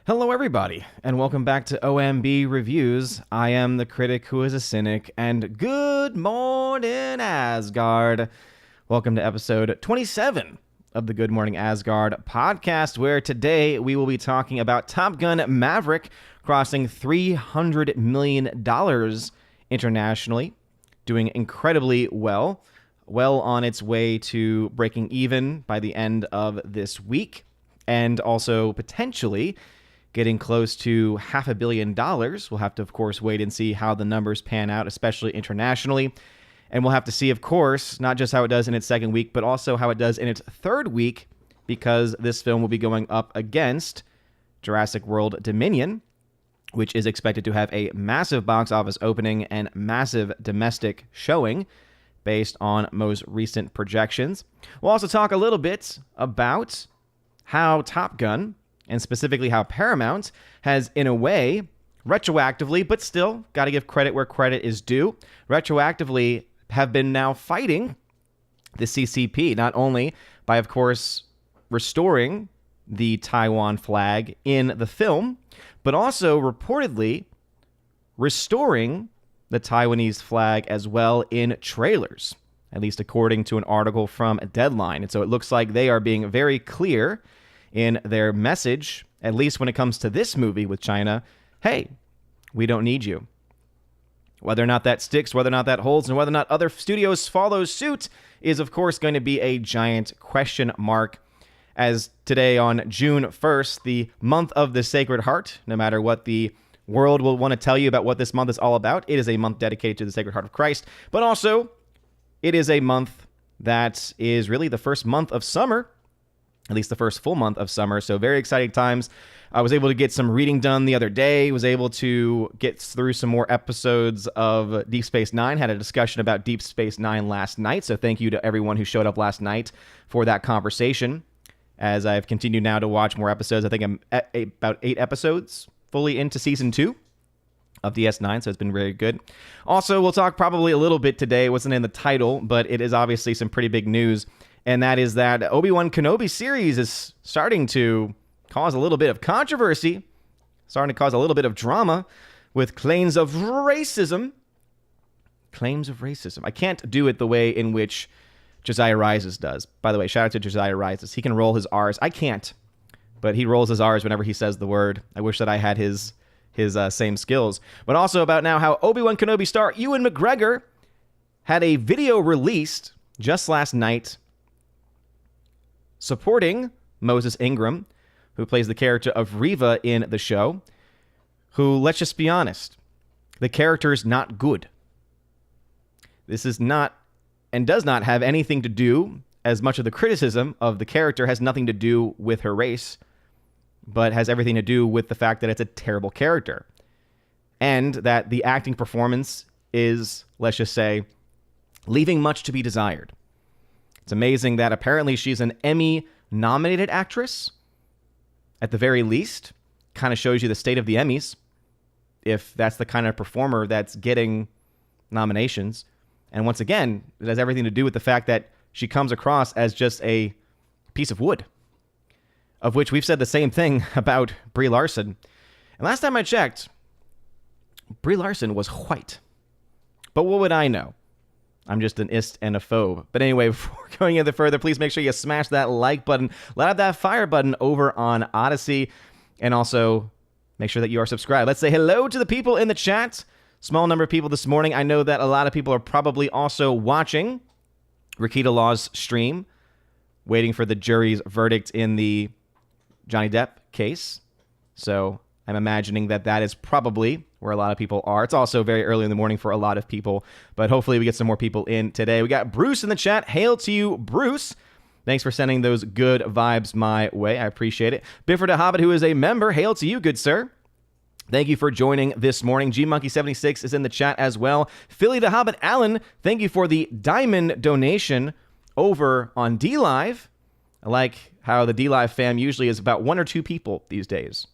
Hello, everybody, and welcome back to OMB Reviews. I am the critic who is a cynic, and good morning, Asgard. Welcome to episode 27 of the Good Morning Asgard podcast, where today we will be talking about Top Gun Maverick crossing $300 million internationally, doing incredibly well on its way to breaking even by the end of this week, and also potentially getting close to $500 million. We'll have to, of course, wait and see how the numbers pan out, especially internationally. And we'll have to see, of course, not just how it does in its second week, but also how it does in its third week, because this film will be going up against Jurassic World Dominion, which is expected to have a massive box office opening and massive domestic showing based on most recent projections. We'll also talk a little bit about how Top Gun, and specifically how Paramount, has, in a way, retroactively, but still, got to give credit where credit is due, retroactively have been now fighting the CCP, not only by, of course, restoring the Taiwan flag in the film, but also reportedly restoring the Taiwanese flag as well in trailers, at least according to an article from Deadline. And so it looks like they are being very clear in their message, at least when it comes to this movie with China. Hey, we don't need you. Whether or not that sticks, whether or not that holds, and whether or not other studios follow suit is, of course, going to be a giant question mark, as today on June 1st, the month of the Sacred Heart, no matter what the world will want to tell you about what this month is all about, it is a month dedicated to the Sacred Heart of Christ, but also it is a month that is really the first month of summer, at least the first full month of summer. So very exciting times. I was able to get some reading done the other day, was able to get through some more episodes of Deep Space Nine, had a discussion about Deep Space Nine last night. So thank you to everyone who showed up last night for that conversation. As I've continued now to watch more episodes, I think I'm at about 8 episodes fully into season 2 of DS9, so it's been very good. Also, we'll talk probably a little bit today, it wasn't in the title, but it is obviously some pretty big news. And that is that Obi-Wan Kenobi series is starting to cause a little bit of controversy, starting to cause a little bit of drama with claims of racism. Claims of racism. I can't do it the way in which Josiah Rises does. By the way, shout out to Josiah Rises. He can roll his R's. I can't, but he rolls his R's whenever he says the word. I wish that I had his same skills. But also about now how Obi-Wan Kenobi star Ewan McGregor had a video released just last night supporting Moses Ingram, who plays the character of Reva in the show, who, let's just be honest, the character is not good. This is not and does not have anything to do, as much of the criticism of the character has nothing to do with her race, but has everything to do with the fact that it's a terrible character. And that the acting performance is, let's just say, leaving much to be desired. It's amazing that apparently she's an Emmy-nominated actress, at the very least. Kind of shows you the state of the Emmys, if that's the kind of performer that's getting nominations. And once again, it has everything to do with the fact that she comes across as just a piece of wood, of which we've said the same thing about Brie Larson. And last time I checked, Brie Larson was white. But what would I know? I'm just an ist and a phobe. But anyway, before going any further, please make sure you smash that like button, let out that fire button over on Odyssey, and also make sure that you are subscribed. Let's say hello to the people in the chat. Small number of people this morning. I know that a lot of people are probably also watching Rakita Law's stream, waiting for the jury's verdict in the Johnny Depp case. So I'm imagining that that is probably where a lot of people are. It's also very early in the morning for a lot of people, but hopefully we get some more people in today. We got Bruce in the chat. Hail to you, Bruce. Thanks for sending those good vibes my way. I appreciate it. Bifford the Hobbit, who is a member. Hail to you, good sir. Thank you for joining this morning. GMonkey76 is in the chat as well. Philly the Hobbit Allen, thank you for the diamond donation over on DLive. I like how the DLive fam usually is about 1 or 2 people these days.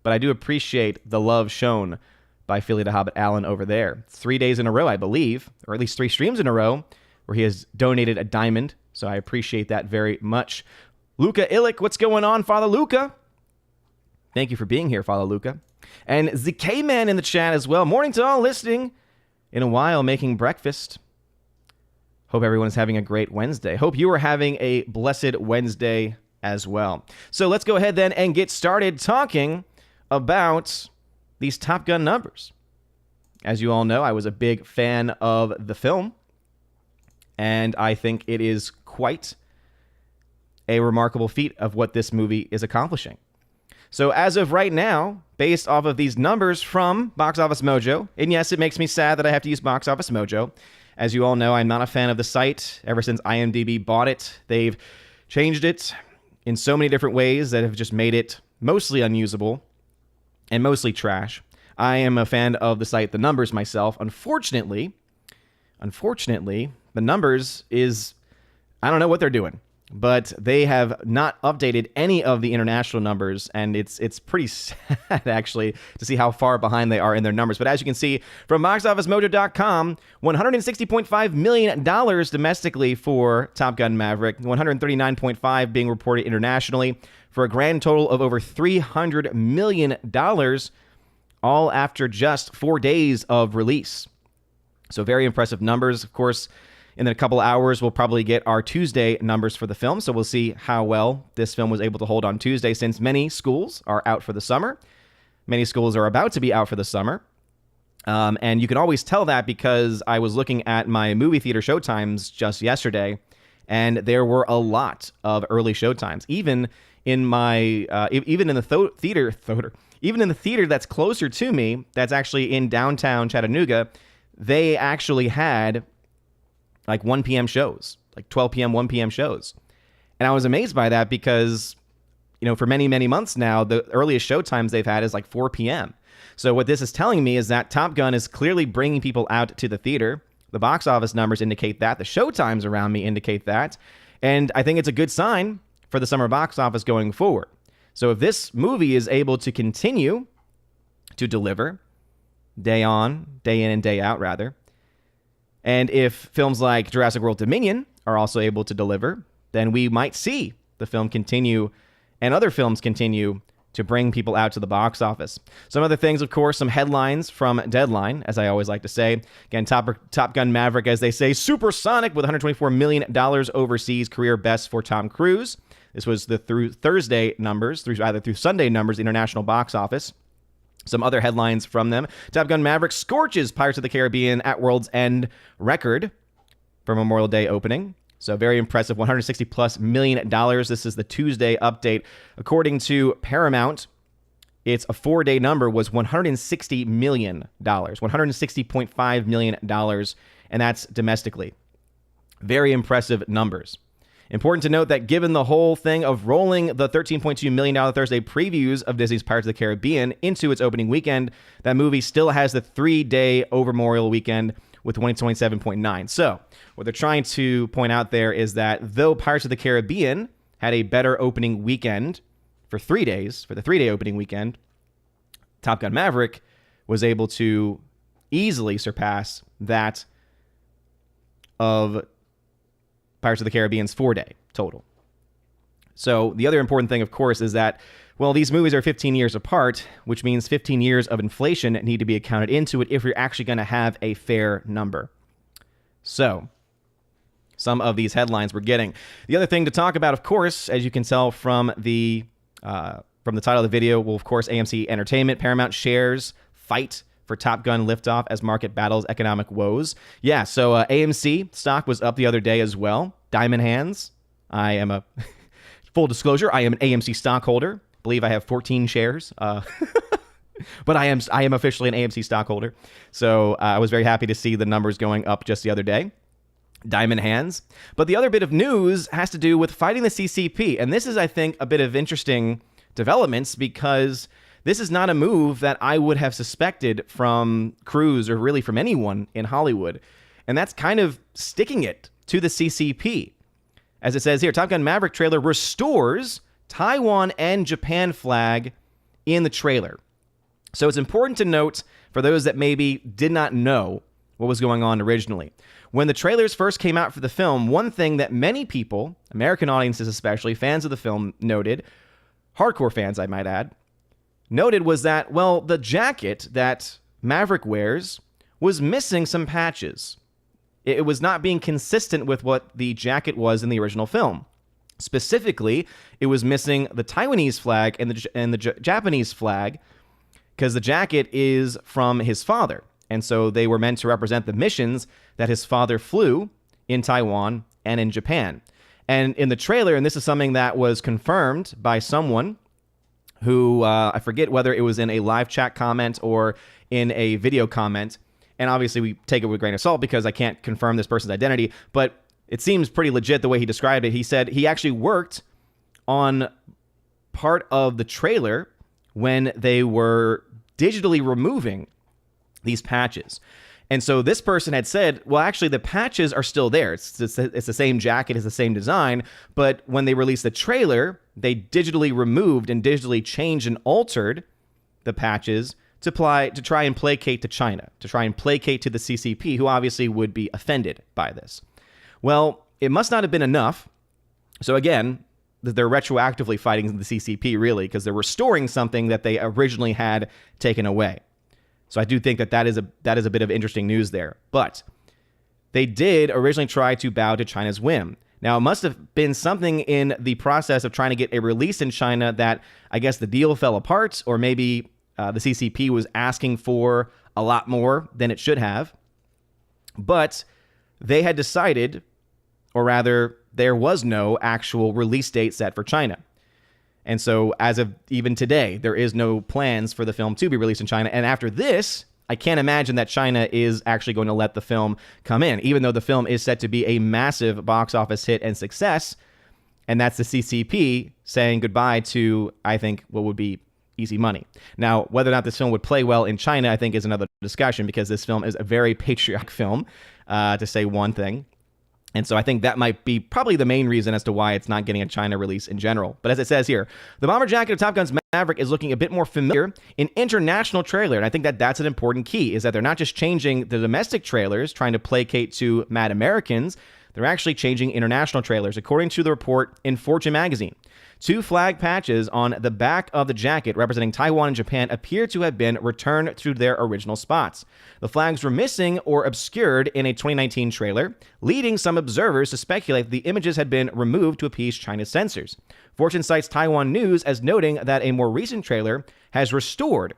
But I do appreciate the love shown by Philly the Hobbit Allen over there. 3 days in a row, I believe, or at least 3 streams in a row, where he has donated a diamond. So I appreciate that very much. Luca Illick, what's going on, Father Luca? Thank you for being here, Follow Luca. And the K-Man in the chat as well. Morning to all listening in a while making breakfast. Hope everyone is having a great Wednesday. Hope you are having a blessed Wednesday as well. So let's go ahead then and get started talking about these Top Gun numbers. As you all know, I was a big fan of the film, and I think it is quite a remarkable feat of what this movie is accomplishing. So as of right now, based off of these numbers from Box Office Mojo, and yes, it makes me sad that I have to use Box Office Mojo. As you all know, I'm not a fan of the site. Ever since IMDb bought it, they've changed it in so many different ways that have just made it mostly unusable and mostly trash. I am a fan of the site The Numbers myself. Unfortunately, The Numbers is, I don't know what they're doing, but they have not updated any of the international numbers, and it's pretty sad, actually, to see how far behind they are in their numbers. But as you can see from BoxOfficeMojo.com, $160.5 million domestically for Top Gun Maverick, $139.5 being reported internationally, for a grand total of over $300 million, all after just 4 days of release. So very impressive numbers. Of course, in a couple hours, we'll probably get our Tuesday numbers for the film, so we'll see how well this film was able to hold on Tuesday, since many schools are out for the summer. Many schools are about to be out for the summer. And you can always tell that because I was looking at my movie theater showtimes just yesterday, and there were a lot of early showtimes. Even in the theater that's closer to me, that's actually in downtown Chattanooga, they actually had like 1 p.m. shows, like 12 p.m., 1 p.m. shows. And I was amazed by that because, for many, many months now, the earliest show times they've had is like 4 p.m. So what this is telling me is that Top Gun is clearly bringing people out to the theater. The box office numbers indicate that. The show times around me indicate that. And I think it's a good sign for the summer box office going forward. So if this movie is able to continue to deliver day in and day out, rather, and if films like Jurassic World Dominion are also able to deliver, then we might see the film continue and other films continue to bring people out to the box office. Some other things, of course, some headlines from Deadline, as I always like to say. Again, Top Gun Maverick, as they say, supersonic with $124 million overseas, career best for Tom Cruise. This was the through Thursday numbers, through Sunday numbers, international box office. Some other headlines from them. Top Gun Maverick scorches Pirates of the Caribbean at World's End record for Memorial Day opening. So very impressive, $160+ million. This is the Tuesday update. According to Paramount, its a 4-day number was $160 million, $160.5 million, and that's domestically. Very impressive numbers. Important to note that given the whole thing of rolling the $13.2 million Thursday previews of Disney's Pirates of the Caribbean into its opening weekend, that movie still has the 3-day over Memorial weekend with 127.9. So what they're trying to point out there is that though Pirates of the Caribbean had a better opening weekend for 3 days, for the 3-day opening weekend, Top Gun Maverick was able to easily surpass that of Pirates of the Caribbean's 4-day total. So the other important thing, of course, is that, well, these movies are 15 years apart, which means 15 years of inflation need to be accounted into it if you're actually going to have a fair number. So some of these headlines we're getting. The other thing to talk about, of course, as you can tell from the title of the video, well, of course, AMC Entertainment, Paramount shares fight for Top Gun liftoff as market battles economic woes. Yeah, so AMC stock was up the other day as well. Diamond hands. I am full disclosure, I am an AMC stockholder. I believe I have 14 shares. But I am officially an AMC stockholder. So I was very happy to see the numbers going up just the other day. Diamond hands. But the other bit of news has to do with fighting the CCP. And this is, I think, a bit of interesting developments because this is not a move that I would have suspected from Cruise or really from anyone in Hollywood. And that's kind of sticking it to the CCP. As it says here, Top Gun Maverick trailer restores Taiwan and Japan flag in the trailer. So it's important to note for those that maybe did not know what was going on originally. When the trailers first came out for the film, one thing that many people, American audiences especially, fans of the film, noted, hardcore fans I might add, noted was that, well, the jacket that Maverick wears was missing some patches. It was not being consistent with what the jacket was in the original film. Specifically, it was missing the Taiwanese flag and the Japanese flag, because the jacket is from his father. And so they were meant to represent the missions that his father flew in Taiwan and in Japan. And in the trailer, and this is something that was confirmed by someone who, I forget whether it was in a live chat comment or in a video comment, and obviously we take it with a grain of salt because I can't confirm this person's identity, but it seems pretty legit the way he described it. He said he actually worked on part of the trailer when they were digitally removing these patches. And so this person had said, well, actually, the patches are still there. It's the same jacket, it's the same design. But when they released the trailer, they digitally removed and digitally changed and altered the patches to try and placate to China, to try and placate to the CCP, who obviously would be offended by this. Well, it must not have been enough. So again, they're retroactively fighting the CCP, really, because they're restoring something that they originally had taken away. So I do think that is a bit of interesting news there. But they did originally try to bow to China's whim. Now, it must have been something in the process of trying to get a release in China that I guess the deal fell apart, or maybe the CCP was asking for a lot more than it should have. But they had decided, or rather, there was no actual release date set for China. And so as of even today, there is no plans for the film to be released in China. And after this, I can't imagine that China is actually going to let the film come in, even though the film is set to be a massive box office hit and success. And that's the CCP saying goodbye to, I think, what would be easy money. Now, whether or not this film would play well in China, I think is another discussion, because this film is a very patriotic film, to say one thing. And so I think that might be probably the main reason as to why it's not getting a China release in general. But as it says here, the bomber jacket of Top Gun's Maverick is looking a bit more familiar in international trailer. And I think that that's an important key, is that they're not just changing the domestic trailers, trying to placate to mad Americans. They're actually changing international trailers, according to the report in Fortune magazine. 2 flag patches on the back of the jacket representing Taiwan and Japan appear to have been returned to their original spots. The flags were missing or obscured in a 2019 trailer, leading some observers to speculate that the images had been removed to appease China's censors. Fortune cites Taiwan News as noting that a more recent trailer has restored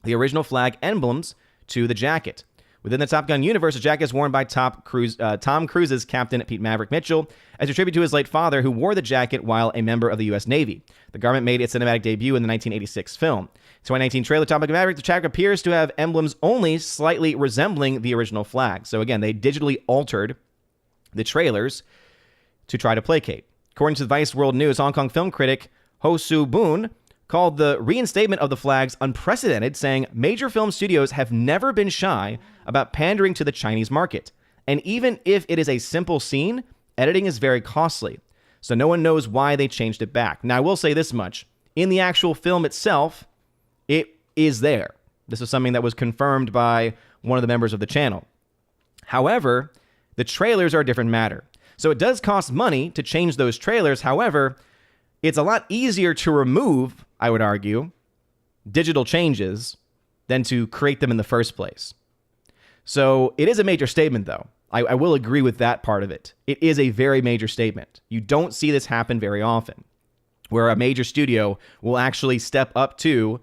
the original flag emblems to the jacket. Within the Top Gun universe, the jacket is worn by Tom Cruise's Captain Pete Maverick Mitchell as a tribute to his late father, who wore the jacket while a member of the U.S. Navy. The garment made its cinematic debut in the 1986 film. 2019 trailer Top Gun Maverick, the jacket appears to have emblems only slightly resembling the original flag. So again, they digitally altered the trailers to try to placate. According to the Vice World News, Hong Kong film critic Ho Soo Boon called the reinstatement of the flags unprecedented, saying major film studios have never been shy about pandering to the Chinese market. And even if it is a simple scene, editing is very costly. So no one knows why they changed it back. Now, I will say this much. In the actual film itself, it is there. This is something that was confirmed by one of the members of the channel. However, the trailers are a different matter. So it does cost money to change those trailers. However, it's a lot easier to remove, I would argue, digital changes than to create them in the first place. So it is a major statement, though. I will agree with that part of it. It is a very major statement. You don't see this happen very often, where a major studio will actually step up to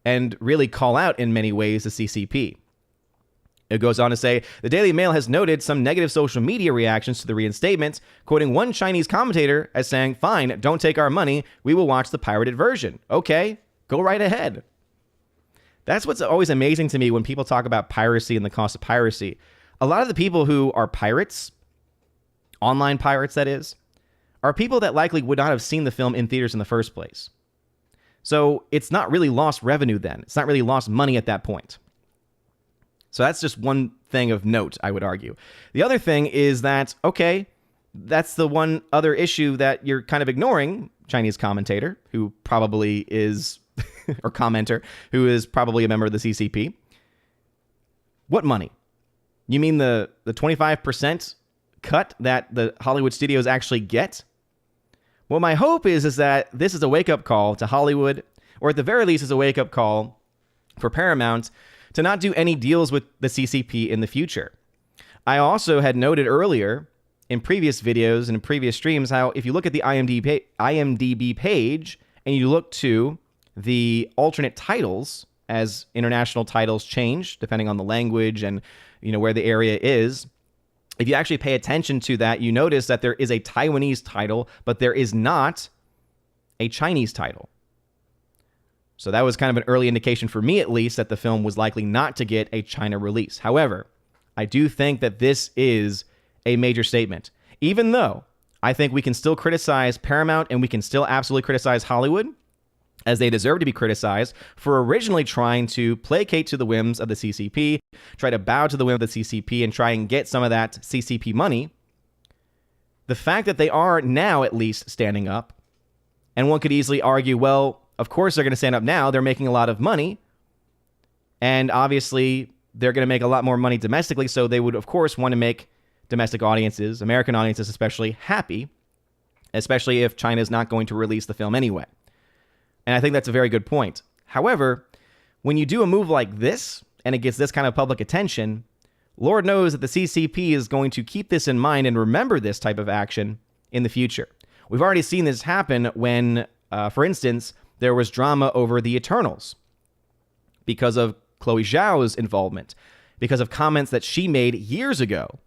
and really call out in many ways the CCP. It goes on to say, the Daily Mail has noted some negative social media reactions to the reinstatement, quoting one Chinese commentator as saying, "Fine, don't take our money. We will watch the pirated version." Okay, go right ahead. That's what's always amazing to me when people talk about piracy and the cost of piracy. A lot of the people who are pirates, online pirates that is, are people that likely would not have seen the film in theaters in the first place. So it's not really lost revenue then. It's not really lost money at that point. So that's just one thing of note, I would argue. The other thing is that, okay, that's the one other issue that you're kind of ignoring, Chinese commentator, who probably is, or commenter, who is probably a member of the CCP. What money? You mean the 25% cut that the Hollywood studios actually get? Well, my hope is that this is a wake-up call to Hollywood, or at the very least is a wake-up call for Paramount to not do any deals with the CCP in the future. I also had noted earlier in previous videos and in previous streams how if you look at the IMDb page and you look to the alternate titles as international titles change depending on the language and where the area is, if you actually pay attention to that, you notice that there is a Taiwanese title, but there is not a Chinese title. So that was kind of an early indication for me, at least, that the film was likely not to get a China release. However, I do think that this is a major statement. Even though I think we can still criticize Paramount and we can still absolutely criticize Hollywood, as they deserve to be criticized for originally trying to placate to the whims of the CCP, try to bow to the whim of the CCP, and try and get some of that CCP money. The fact that they are now at least standing up, and one could easily argue, well, of course they're going to stand up now. They're making a lot of money. And obviously, they're going to make a lot more money domestically. So they would, of course, want to make domestic audiences, American audiences especially, happy, especially if China is not going to release the film anyway. And I think that's a very good point. However, when you do a move like this, and it gets this kind of public attention, Lord knows that the CCP is going to keep this in mind and remember this type of action in the future. We've already seen this happen when, for instance, there was drama over the Eternals because of Chloe Zhao's involvement, because of comments that she made years ago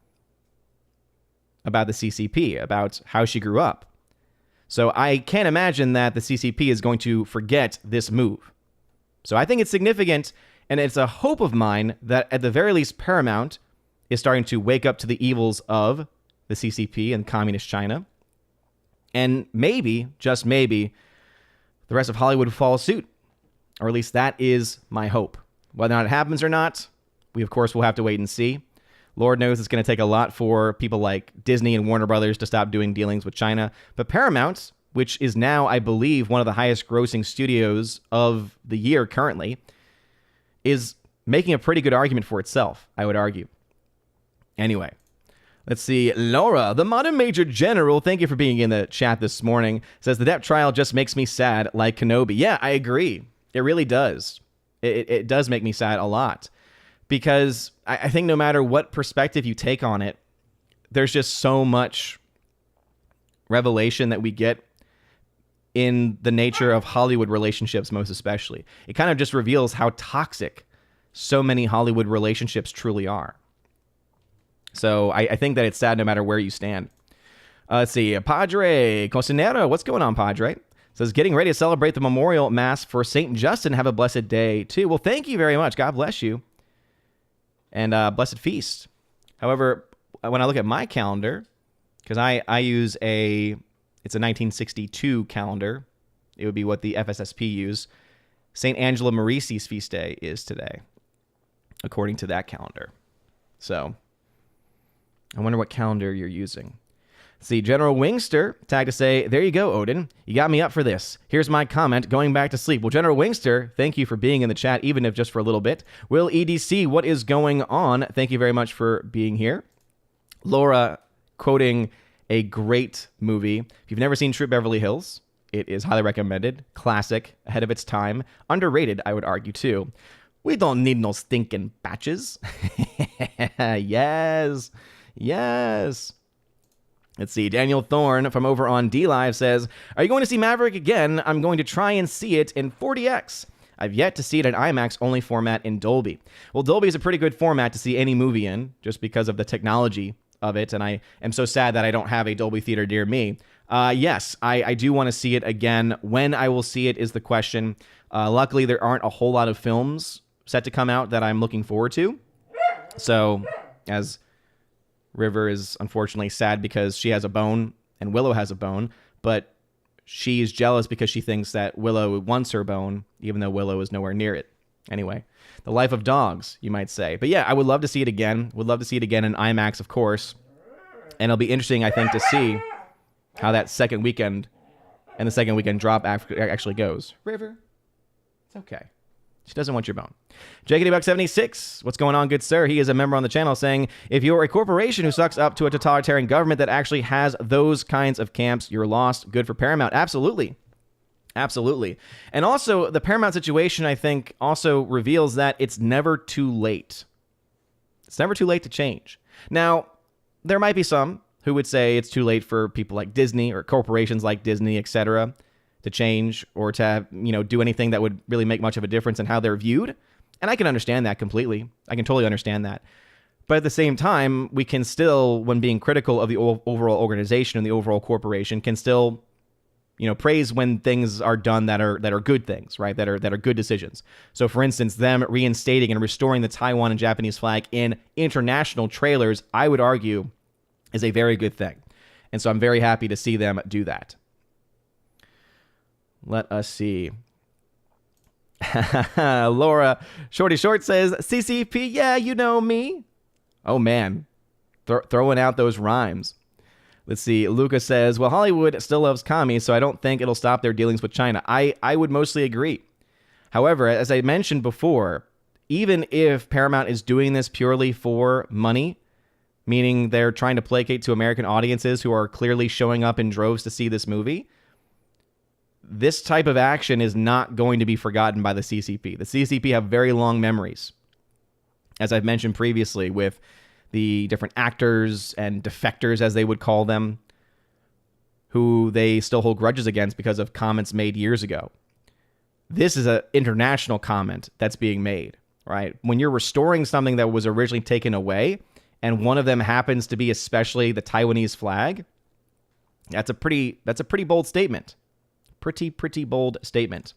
about the CCP, about how she grew up. So I can't imagine that the CCP is going to forget this move. So I think it's significant, and it's a hope of mine that at the very least Paramount is starting to wake up to the evils of the CCP and communist China. And maybe, just maybe, the rest of Hollywood will follow suit. Or at least that is my hope. Whether or not it happens or not, we of course will have to wait and see. Lord knows it's going to take a lot for people like Disney and Warner Brothers to stop doing dealings with China. But Paramount, which is now, I believe, one of the highest grossing studios of the year currently, is making a pretty good argument for itself, I would argue. Anyway, let's see. Laura, the modern Major General, thank you for being in the chat this morning, says the Depp trial just makes me sad like Kenobi. Yeah, I agree. It really does. It does make me sad a lot. Because I think no matter what perspective you take on it, there's just so much revelation that we get in the nature of Hollywood relationships, most especially. It kind of just reveals how toxic so many Hollywood relationships truly are. So I think that it's sad no matter where you stand. Let's see. Padre Cocinero, what's going on, Padre? Says, getting ready to celebrate the memorial mass for St. Justin. Have a blessed day, too. Well, thank you very much. God bless you. And blessed feast. However, when I look at my calendar, because I use it's a 1962 calendar. It would be what the FSSP use. St. Angela Merisi's feast day is today, according to that calendar. So, I wonder what calendar you're using. See, General Wingster tagged to say, there you go, Odin. You got me up for this. Here's my comment, going back to sleep. Well, General Wingster, thank you for being in the chat, even if just for a little bit. Will EDC, what is going on? Thank you very much for being here. Laura, quoting a great movie. If you've never seen Troop Beverly Hills, it is highly recommended. Classic, ahead of its time. Underrated, I would argue, too. We don't need no stinking batches. Yes. Yes. Let's see. Daniel Thorne from over on DLive says, are you going to see Maverick again? I'm going to try and see it in 40X. I've yet to see it in IMAX-only format in Dolby. Well, Dolby is a pretty good format to see any movie in, just because of the technology of it, and I am so sad that I don't have a Dolby theater near me. Yes, I do want to see it again. When I will see it is the question. Luckily, there aren't a whole lot of films set to come out that I'm looking forward to. So, as River is unfortunately sad because she has a bone and Willow has a bone, but she is jealous because she thinks that Willow wants her bone, even though Willow is nowhere near it. Anyway, the life of dogs, you might say. But yeah, I would love to see it again. Would love to see it again in IMAX, of course. And it'll be interesting, I think, to see how that second weekend and the second weekend drop actually goes. River, it's okay. She doesn't want your bone. JKD-Buck76, what's going on, good sir? He is a member on the channel saying, if you're a corporation who sucks up to a totalitarian government that actually has those kinds of camps, you're lost. Good for Paramount. Absolutely. Absolutely. And also, the Paramount situation, I think, also reveals that it's never too late. It's never too late to change. Now, there might be some who would say it's too late for people like Disney or corporations like Disney, etc., to change or to, do anything that would really make much of a difference in how they're viewed. And I can understand that completely. I can totally understand that. But at the same time, we can still, when being critical of the overall organization and the overall corporation, can still, praise when things are done that are good things, right? That are good decisions. So, for instance, them reinstating and restoring the Taiwan and Japanese flag in international trailers, I would argue, is a very good thing. And so I'm very happy to see them do that. Let us see. Laura Shorty Short says, CCP, yeah, you know me. Oh, man. Throwing out those rhymes. Let's see. Luca says, well, Hollywood still loves commies, so I don't think it'll stop their dealings with China. I would mostly agree. However, as I mentioned before, even if Paramount is doing this purely for money, meaning they're trying to placate to American audiences who are clearly showing up in droves to see this movie, this type of action is not going to be forgotten by the CCP. The CCP have very long memories, as I've mentioned previously, with the different actors and defectors, as they would call them, who they still hold grudges against because of comments made years ago. This is an international comment that's being made, right? When you're restoring something that was originally taken away, and one of them happens to be especially the Taiwanese flag, that's a pretty bold statement. Pretty bold statement.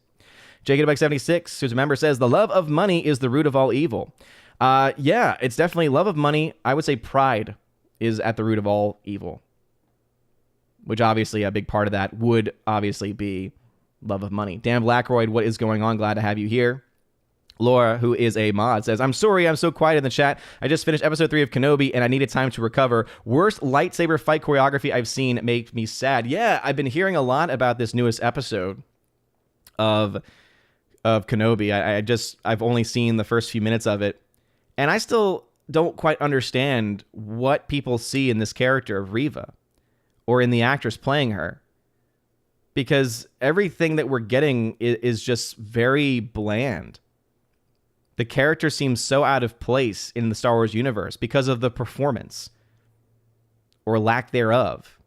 Jacob76, who's a member, says, the love of money is the root of all evil. Yeah, it's definitely love of money. I would say pride is at the root of all evil, which obviously a big part of that would obviously be love of money. Dan Blackroyd, what is going on? Glad to have you here. Laura, who is a mod, says, I'm sorry I'm so quiet in the chat. I just finished episode 3 of Kenobi and I needed time to recover. Worst lightsaber fight choreography I've seen makes me sad. Yeah, I've been hearing a lot about this newest episode of Kenobi. I've only seen the first few minutes of it, and I still don't quite understand what people see in this character of Reva or in the actress playing her, because everything that we're getting is just very bland. The character seems so out of place in the Star Wars universe because of the performance or lack thereof.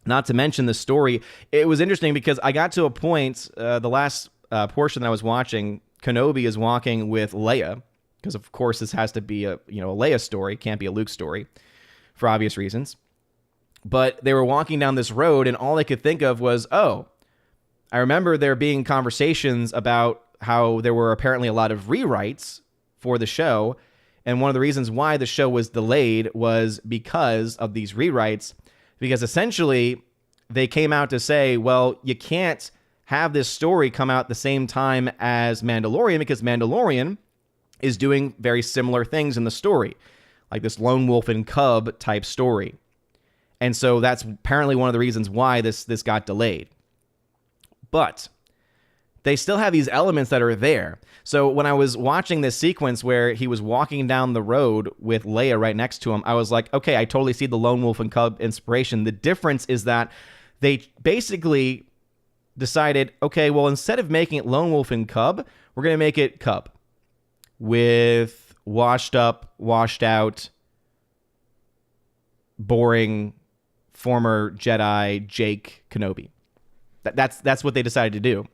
Not to mention the story. It was interesting because I got to a point, the last portion that I was watching, Kenobi is walking with Leia, because of course this has to be a Leia story, can't be a Luke story for obvious reasons. But they were walking down this road and all they could think of was, oh, I remember there being conversations about how there were apparently a lot of rewrites for the show, and one of the reasons why the show was delayed was because of these rewrites, because essentially they came out to say, well, you can't have this story come out the same time as Mandalorian because Mandalorian is doing very similar things in the story, like this lone wolf and cub type story. And so that's apparently one of the reasons why this got delayed. But they still have these elements that are there. So when I was watching this sequence where he was walking down the road with Leia right next to him, I was like, okay, I totally see the lone wolf and cub inspiration. The difference is that they basically decided, okay, well, instead of making it lone wolf and cub, we're going to make it cub with washed up, washed out, boring former Jedi Jake Kenobi. That's what they decided to do.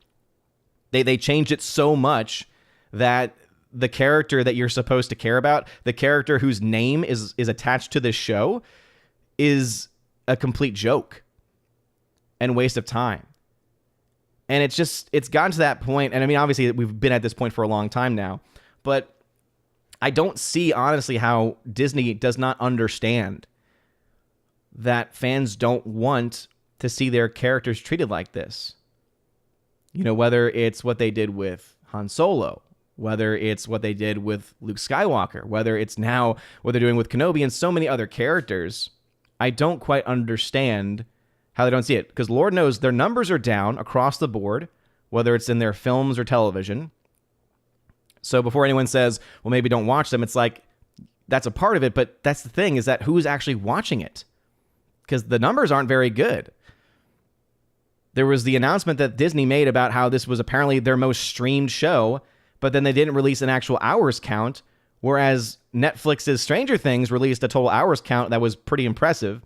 They changed it so much that the character that you're supposed to care about, the character whose name is attached to this show, is a complete joke and waste of time. And it's gotten to that point, and I mean, obviously we've been at this point for a long time now, but I don't see, honestly, how Disney does not understand that fans don't want to see their characters treated like this. Whether it's what they did with Han Solo, whether it's what they did with Luke Skywalker, whether it's now what they're doing with Kenobi and so many other characters, I don't quite understand how they don't see it. Because Lord knows their numbers are down across the board, whether it's in their films or television. So before anyone says, well, maybe don't watch them, it's like, that's a part of it, but that's the thing, is that who's actually watching it? Because the numbers aren't very good. there was the announcement that Disney made about how this was apparently their most streamed show, but then they didn't release an actual hours count, whereas Netflix's Stranger Things released a total hours count that was pretty impressive.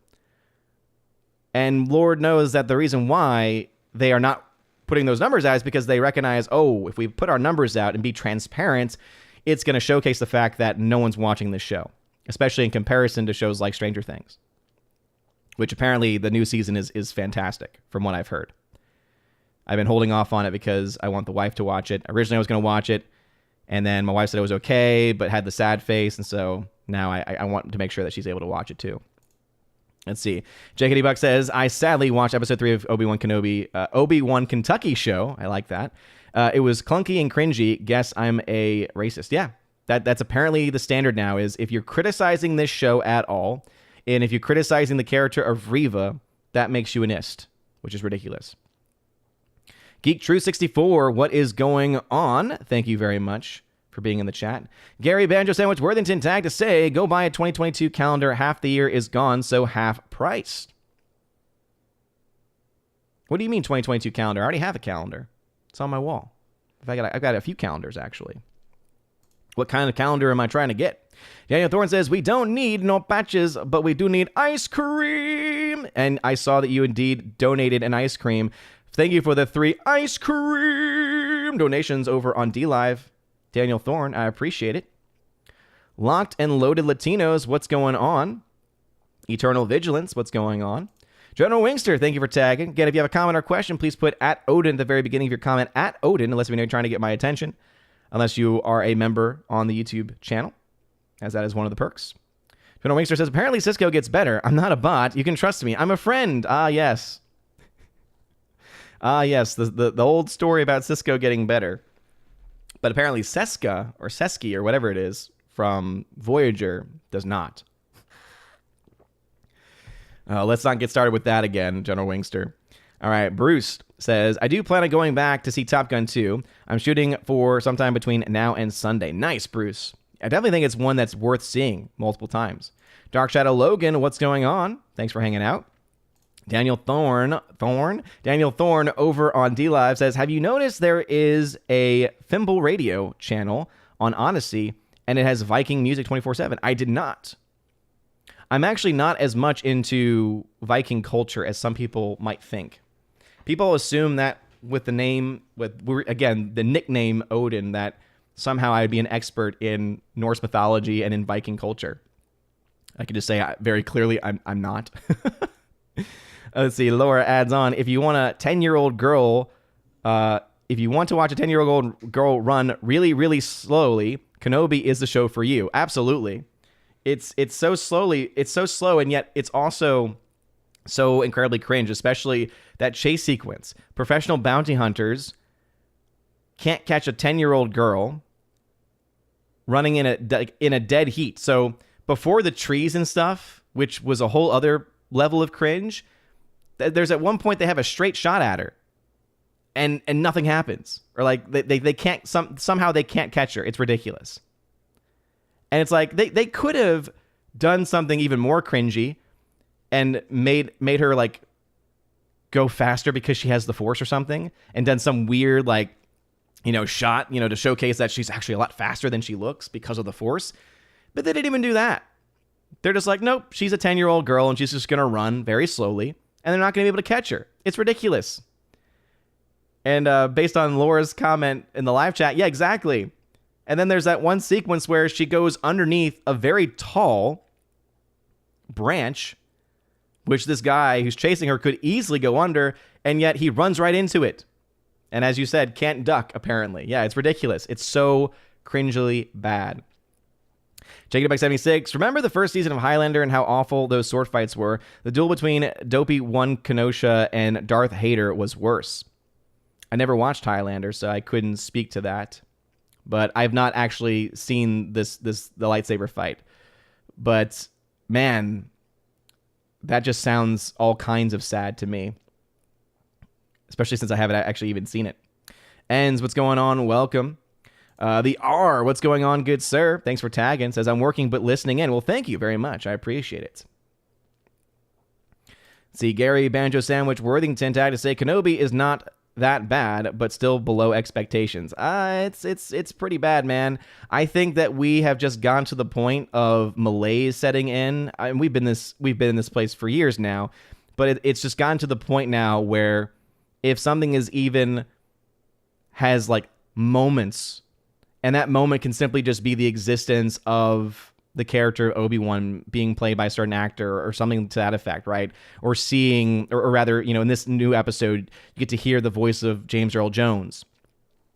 And Lord knows that the reason why they are not putting those numbers out is because they recognize, oh, if we put our numbers out and be transparent, it's going to showcase the fact that no one's watching this show, especially in comparison to shows like Stranger Things, which apparently the new season is fantastic from what I've heard. I've been holding off on it because I want the wife to watch it. Originally, I was going to watch it, and then my wife said it was okay, but had the sad face, and so now I want to make sure that she's able to watch it too. Let's see. Jakety Buck says, I sadly watched episode 3 of Obi-Wan Kenobi, Obi-Wan Kentucky show. I like that. It was clunky and cringy. Guess I'm a racist. Yeah, that's apparently the standard now, is if you're criticizing this show at all, and if you're criticizing the character of Reva, that makes you an ist, which is ridiculous. Geek True 64, what is going on? Thank you very much for being in the chat. Gary Banjo Sandwich Worthington tag to say, go buy a 2022 calendar. Half the year is gone, so half priced. What do you mean 2022 calendar? I already have a calendar. It's on my wall. I've got a few calendars, actually. What kind of calendar am I trying to get? Daniel Thorne says, we don't need no patches, but we do need ice cream. And I saw that you indeed donated an ice cream. Thank you for the 3 ice cream donations over on DLive. Daniel Thorne, I appreciate it. Locked and Loaded Latinos, what's going on? Eternal Vigilance, what's going on? General Wingster, thank you for tagging. Again, if you have a comment or question, please put @Odin at the very beginning of your comment, @Odin, unless you're trying to get my attention, unless you are a member on the YouTube channel, as that is one of the perks. General Wingster says, apparently Cisco gets better. I'm not a bot. You can trust me. I'm a friend. Ah, yes. Ah, yes, the old story about Cisco getting better. But apparently Seska, or Seski, or whatever it is, from Voyager, does not. Let's not get started with that again, General Wingster. All right, Bruce says, I do plan on going back to see Top Gun 2. I'm shooting for sometime between now and Sunday. Nice, Bruce. I definitely think it's one that's worth seeing multiple times. Dark Shadow Logan, what's going on? Thanks for hanging out. Daniel Thorne over on DLive says, have you noticed there is a Fimble radio channel on Odyssey and it has Viking music 24/7? I did not. I'm actually not as much into Viking culture as some people might think. People assume that with the name, the nickname Odin, that somehow I'd be an expert in Norse mythology and in Viking culture. I could just say very clearly I'm not. Let's see. Laura adds on, if you want a 10-year-old girl, if you want to watch a 10-year-old girl run really, really slowly, Kenobi is the show for you. Absolutely. It's so slow, and yet it's also so incredibly cringe, especially that chase sequence. Professional bounty hunters can't catch a 10-year-old girl running in a dead heat. So before the trees and stuff, which was a whole other level of cringe, there's at one point they have a straight shot at her and nothing happens, or like they can't somehow they can't catch her. It's ridiculous. And it's like they could have done something even more cringy and made her like go faster because she has the Force or something, and done some weird shot, to showcase that she's actually a lot faster than she looks because of the Force. But they didn't even do that. They're just like, nope, she's a 10-year-old girl and she's just going to run very slowly, and they're not going to be able to catch her. It's ridiculous. And based on Laura's comment in the live chat, yeah, exactly. And then there's that one sequence where she goes underneath a very tall branch, which this guy who's chasing her could easily go under, and yet he runs right into it. And as you said, can't duck, apparently. Yeah, it's ridiculous. It's so cringily bad. Jacob76, remember the first season of Highlander and how awful those sword fights were? The duel between Dopey 1 Kenosha and Darth Hader was worse. I never watched Highlander, so I couldn't speak to that. But I've not actually seen the lightsaber fight. But man, that just sounds all kinds of sad to me. Especially since I haven't actually even seen it. Ends, what's going on? Welcome. The R, what's going on, good sir? Thanks for tagging. Says, I'm working but listening in. Well, thank you very much. I appreciate it. See, Gary Banjo Sandwich Worthington tag to say Kenobi is not that bad, but still below expectations. It's pretty bad, man. I think that we have just gone to the point of malaise setting in. We've been in this place for years now, but it's just gotten to the point now where if something is even has like moments, and that moment can simply just be the existence of the character Obi-Wan being played by a certain actor or something to that effect, right? Or seeing, or rather, in this new episode, you get to hear the voice of James Earl Jones.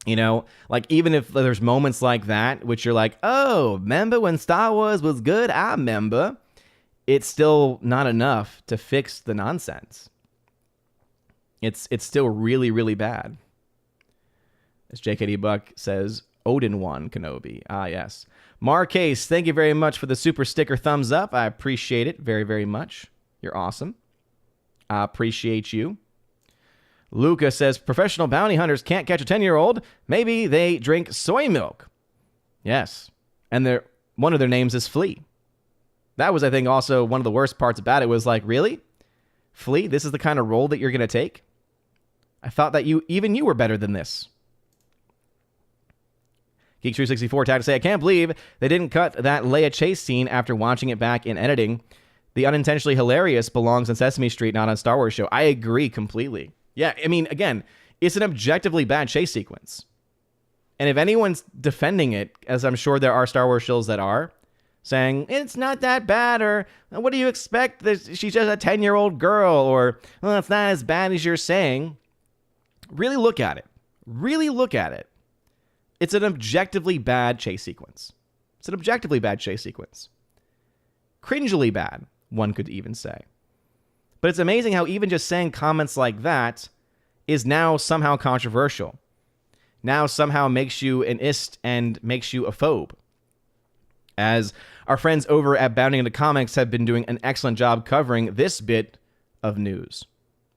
Like even if there's moments like that, which you're like, oh, remember when Star Wars was good? I remember. It's still not enough to fix the nonsense. It's still really, really bad. As JKD Buck says, Odin won Kenobi. Ah, yes. Marcase, thank you very much for the super sticker thumbs up. I appreciate it very, very much. You're awesome. I appreciate you. Luca says, professional bounty hunters can't catch a 10-year-old. Maybe they drink soy milk. Yes. And one of their names is Flea. That was, I think, also one of the worst parts about it was like, really? Flea, this is the kind of role that you're going to take? I thought that you were better than this. Geek364 tagged to say, I can't believe they didn't cut that Leia chase scene after watching it back in editing. The unintentionally hilarious belongs on Sesame Street, not on Star Wars show. I agree completely. Yeah, I mean, again, it's an objectively bad chase sequence. And if anyone's defending it, as I'm sure there are Star Wars shows that are, saying, it's not that bad, or what do you expect? She's just a 10-year-old girl, or, well, it's not as bad as you're saying. Really look at it. Really look at it. It's an objectively bad chase sequence. It's an objectively bad chase sequence. Cringily bad, one could even say. But it's amazing how even just saying comments like that is now somehow controversial. Now somehow makes you an ist and makes you a phobe. As our friends over at Bounding into Comics have been doing an excellent job covering this bit of news,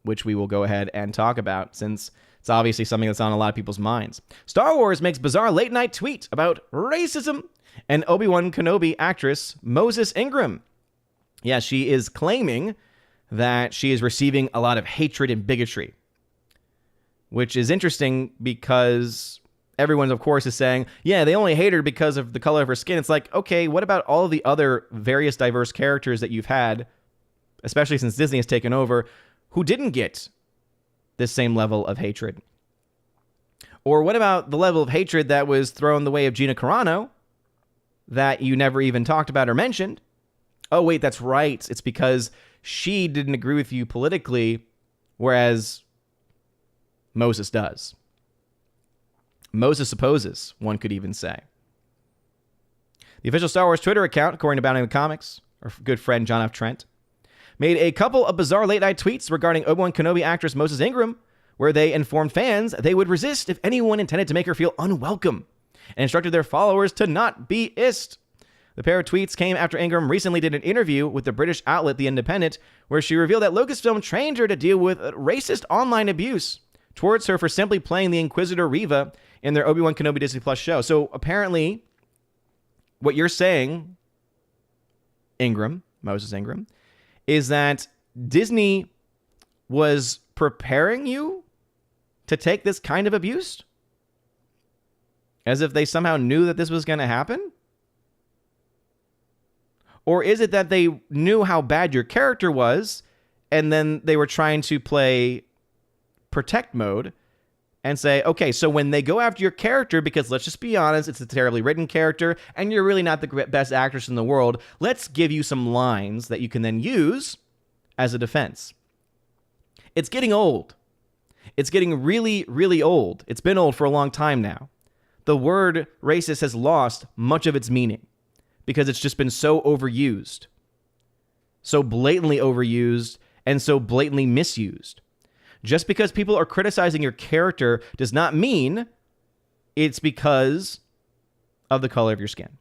which we will go ahead and talk about since it's obviously something that's on a lot of people's minds. Star Wars makes bizarre late-night tweet about racism and Obi-Wan Kenobi actress Moses Ingram. Yeah, she is claiming that she is receiving a lot of hatred and bigotry, which is interesting because everyone, of course, is saying, yeah, they only hate her because of the color of her skin. It's like, okay, what about all the other various diverse characters that you've had, especially since Disney has taken over, who didn't get this same level of hatred? Or what about the level of hatred that was thrown the way of Gina Carano that you never even talked about or mentioned? Oh, wait, that's right. It's because she didn't agree with you politically, whereas Moses does. Moses opposes, one could even say. The official Star Wars Twitter account, according to Bounding the Comics, our good friend John F. Trent, made a couple of bizarre late-night tweets regarding Obi-Wan Kenobi actress Moses Ingram, where they informed fans they would resist if anyone intended to make her feel unwelcome, and instructed their followers to not be ist. The pair of tweets came after Ingram recently did an interview with the British outlet The Independent, where she revealed that Lucasfilm trained her to deal with racist online abuse towards her for simply playing the Inquisitor Reva in their Obi-Wan Kenobi Disney Plus show. So apparently, what you're saying, Moses Ingram, is that Disney was preparing you to take this kind of abuse? As if they somehow knew that this was going to happen? Or is it that they knew how bad your character was, and then they were trying to play protect mode and say, okay, so when they go after your character, because let's just be honest, it's a terribly written character, and you're really not the best actress in the world, let's give you some lines that you can then use as a defense. It's getting old. It's getting really, really old. It's been old for a long time now. The word racist has lost much of its meaning because it's just been so overused, so blatantly overused, and so blatantly misused. Just because people are criticizing your character does not mean it's because of the color of your skin.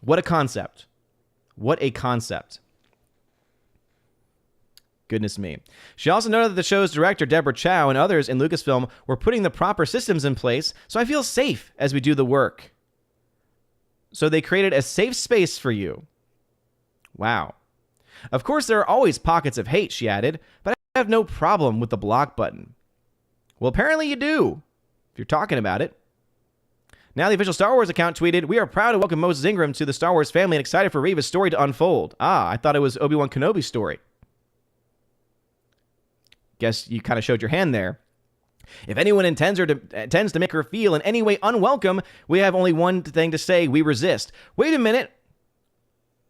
What a concept. What a concept. Goodness me. She also noted that the show's director, Deborah Chow, and others in Lucasfilm were putting the proper systems in place, so I feel safe as we do the work. So they created a safe space for you. Wow. Of course, there are always pockets of hate, she added, but I have no problem with the block button. Well, apparently you do, if you're talking about it. Now the official Star Wars account tweeted, "We are proud to welcome Moses Ingram to the Star Wars family and excited for Reva's story to unfold." Ah, I thought it was Obi-Wan Kenobi's story. Guess you kind of showed your hand there. If anyone intends to make her feel in any way unwelcome, we have only one thing to say: we resist. Wait a minute.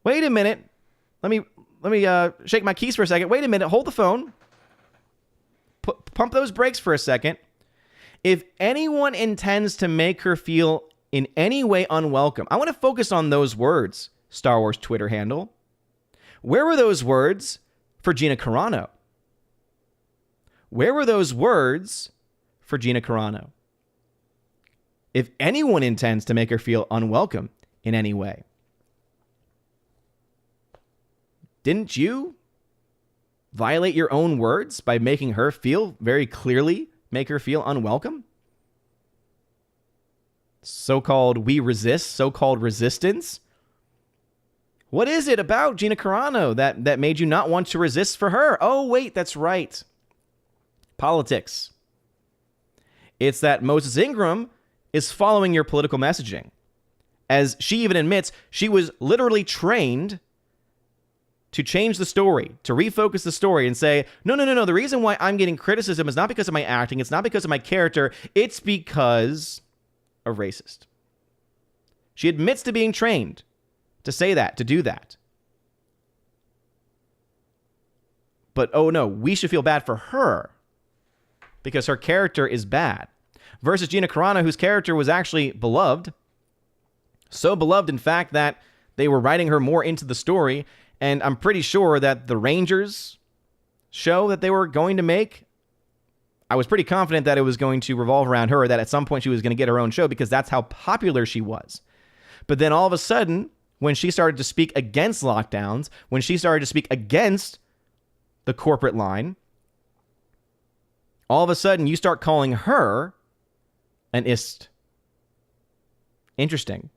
Let me shake my keys for a second. Wait a minute. Hold the phone. Pump those brakes for a second. If anyone intends to make her feel in any way unwelcome, I want to focus on those words, Star Wars Twitter handle. Where were those words for Gina Carano? Where were those words for Gina Carano? If anyone intends to make her feel unwelcome in any way. Didn't you violate your own words by making her feel very clearly, make her feel unwelcome? So-called we resist, so-called resistance. What is it about Gina Carano that made you not want to resist for her? Oh, wait, that's right. Politics. It's that Moses Ingram is following your political messaging. As she even admits, she was literally trained to change the story, to refocus the story and say, no, the reason why I'm getting criticism is not because of my acting, it's not because of my character, it's because of racist. She admits to being trained to say that, to do that. But, oh no, we should feel bad for her because her character is bad. Versus Gina Carano, whose character was actually beloved. So beloved, in fact, that they were writing her more into the story. And I'm pretty sure that the Rangers show that they were going to make, I was pretty confident that it was going to revolve around her, that at some point she was going to get her own show because that's how popular she was. But then all of a sudden, when she started to speak against lockdowns, when she started to speak against the corporate line, all of a sudden you start calling her an ist. Interesting.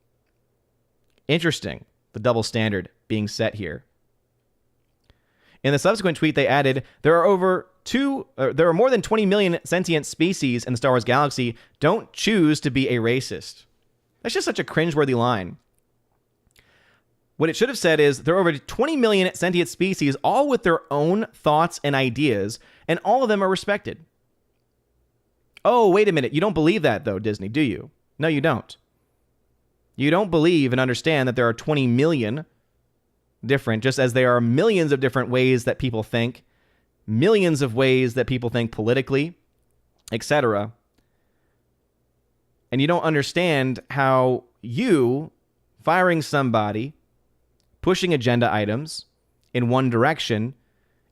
The double standard being set here. In the subsequent tweet, they added, there are more than 20 million sentient species in the Star Wars galaxy. Don't choose to be a racist. That's just such a cringeworthy line. What it should have said is, there are over 20 million sentient species, all with their own thoughts and ideas, and all of them are respected. Oh, wait a minute. You don't believe that, though, Disney, do you? No, you don't. You don't believe and understand that there are 20 million different, just as there are millions of different ways that people think, millions of ways that people think politically, etc. And you don't understand how you firing somebody, pushing agenda items in one direction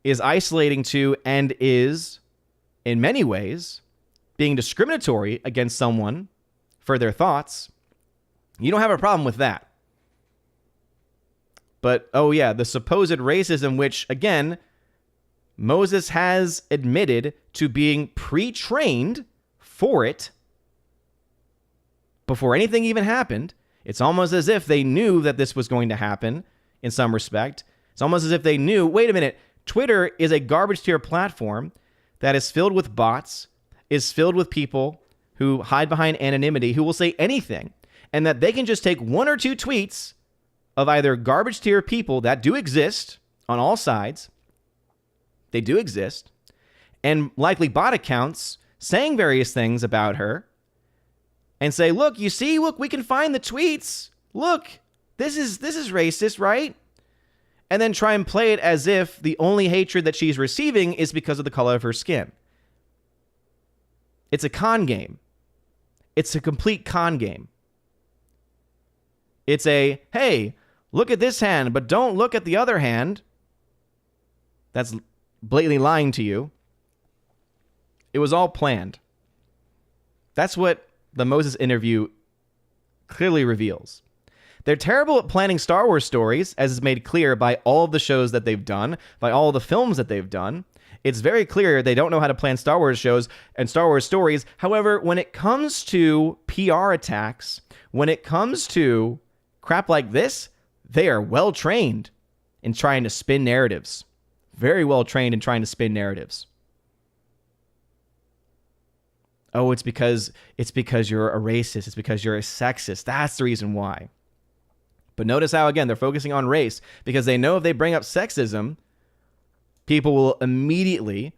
is isolating to and is, in many ways, being discriminatory against someone for their thoughts. You don't have a problem with that. But, oh yeah, the supposed racism, which, again, Moses has admitted to being pre-trained for it before anything even happened. It's almost as if they knew that this was going to happen in some respect. It's almost as if they knew, wait a minute, Twitter is a garbage tier platform that is filled with bots, is filled with people who hide behind anonymity, who will say anything, and that they can just take one or two tweets of either garbage tier people that do exist on all sides, they do exist, and likely bot accounts saying various things about her, and say, look, you see, look, we can find the tweets. Look, this is racist, right? And then try and play it as if the only hatred that she's receiving is because of the color of her skin. It's a con game. It's a complete con game. It's a, hey, look at this hand, but don't look at the other hand. That's blatantly lying to you. It was all planned. That's what the Moses interview clearly reveals. They're terrible at planning Star Wars stories, as is made clear by all of the shows that they've done, by all of the films that they've done. It's very clear they don't know how to plan Star Wars shows and Star Wars stories. However, when it comes to PR attacks, when it comes to crap like this, they are well trained in trying to spin narratives. Very well trained in trying to spin narratives. Oh, it's because you're a racist. It's because you're a sexist. That's the reason why. But notice how, again, they're focusing on race because they know if they bring up sexism, people will immediately,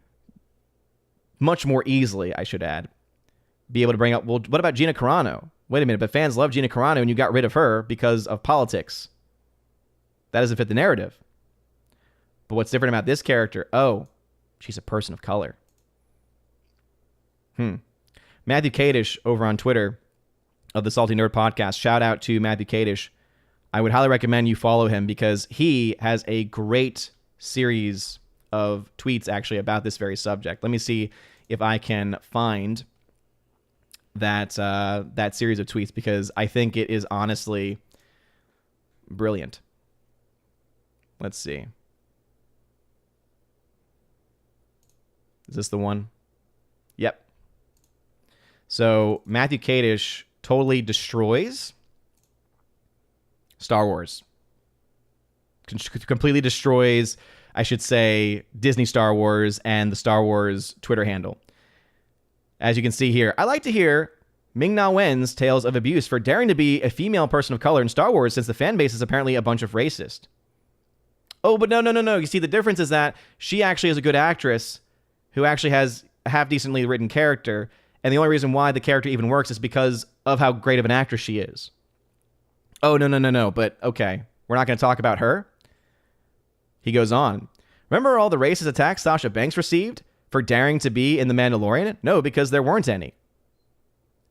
much more easily, I should add, be able to bring up, well, what about Gina Carano? Wait a minute, but fans love Gina Carano and you got rid of her because of politics. That doesn't fit the narrative. But what's different about this character? Oh, she's a person of color. Matthew Kadish over on Twitter of the Salty Nerd Podcast. Shout out to Matthew Kadish. I would highly recommend you follow him because he has a great series of tweets actually about this very subject. Let me see if I can find that series of tweets because I think it is honestly brilliant. Let's see. Is this the one? Yep. So Matthew Kadish totally destroys Star Wars. Completely destroys, I should say, Disney Star Wars and the Star Wars Twitter handle. As you can see here, I like to hear Ming-Na Wen's tales of abuse for daring to be a female person of color in Star Wars since the fan base is apparently a bunch of racist. Oh, but no. You see, the difference is that she actually is a good actress who actually has a half-decently written character, and the only reason why the character even works is because of how great of an actress she is. Oh, no, but okay, we're not going to talk about her? He goes on. Remember all the racist attacks Sasha Banks received for daring to be in The Mandalorian? No, because there weren't any.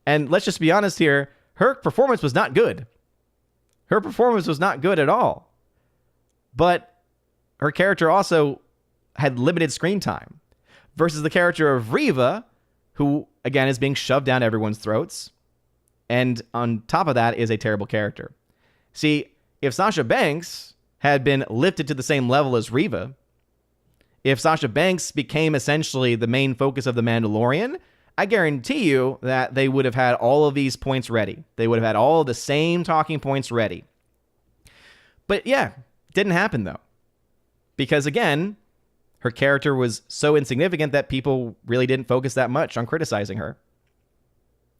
And let's just be honest here, her performance was not good. Her performance was not good at all. But her character also had limited screen time versus the character of Reva, who, again, is being shoved down everyone's throats. And on top of that is a terrible character. See, if Sasha Banks had been lifted to the same level as Reva, if Sasha Banks became essentially the main focus of The Mandalorian, I guarantee you that they would have had all of these points ready. They would have had all of the same talking points ready. But yeah, didn't happen though. Because again, her character was so insignificant that people really didn't focus that much on criticizing her.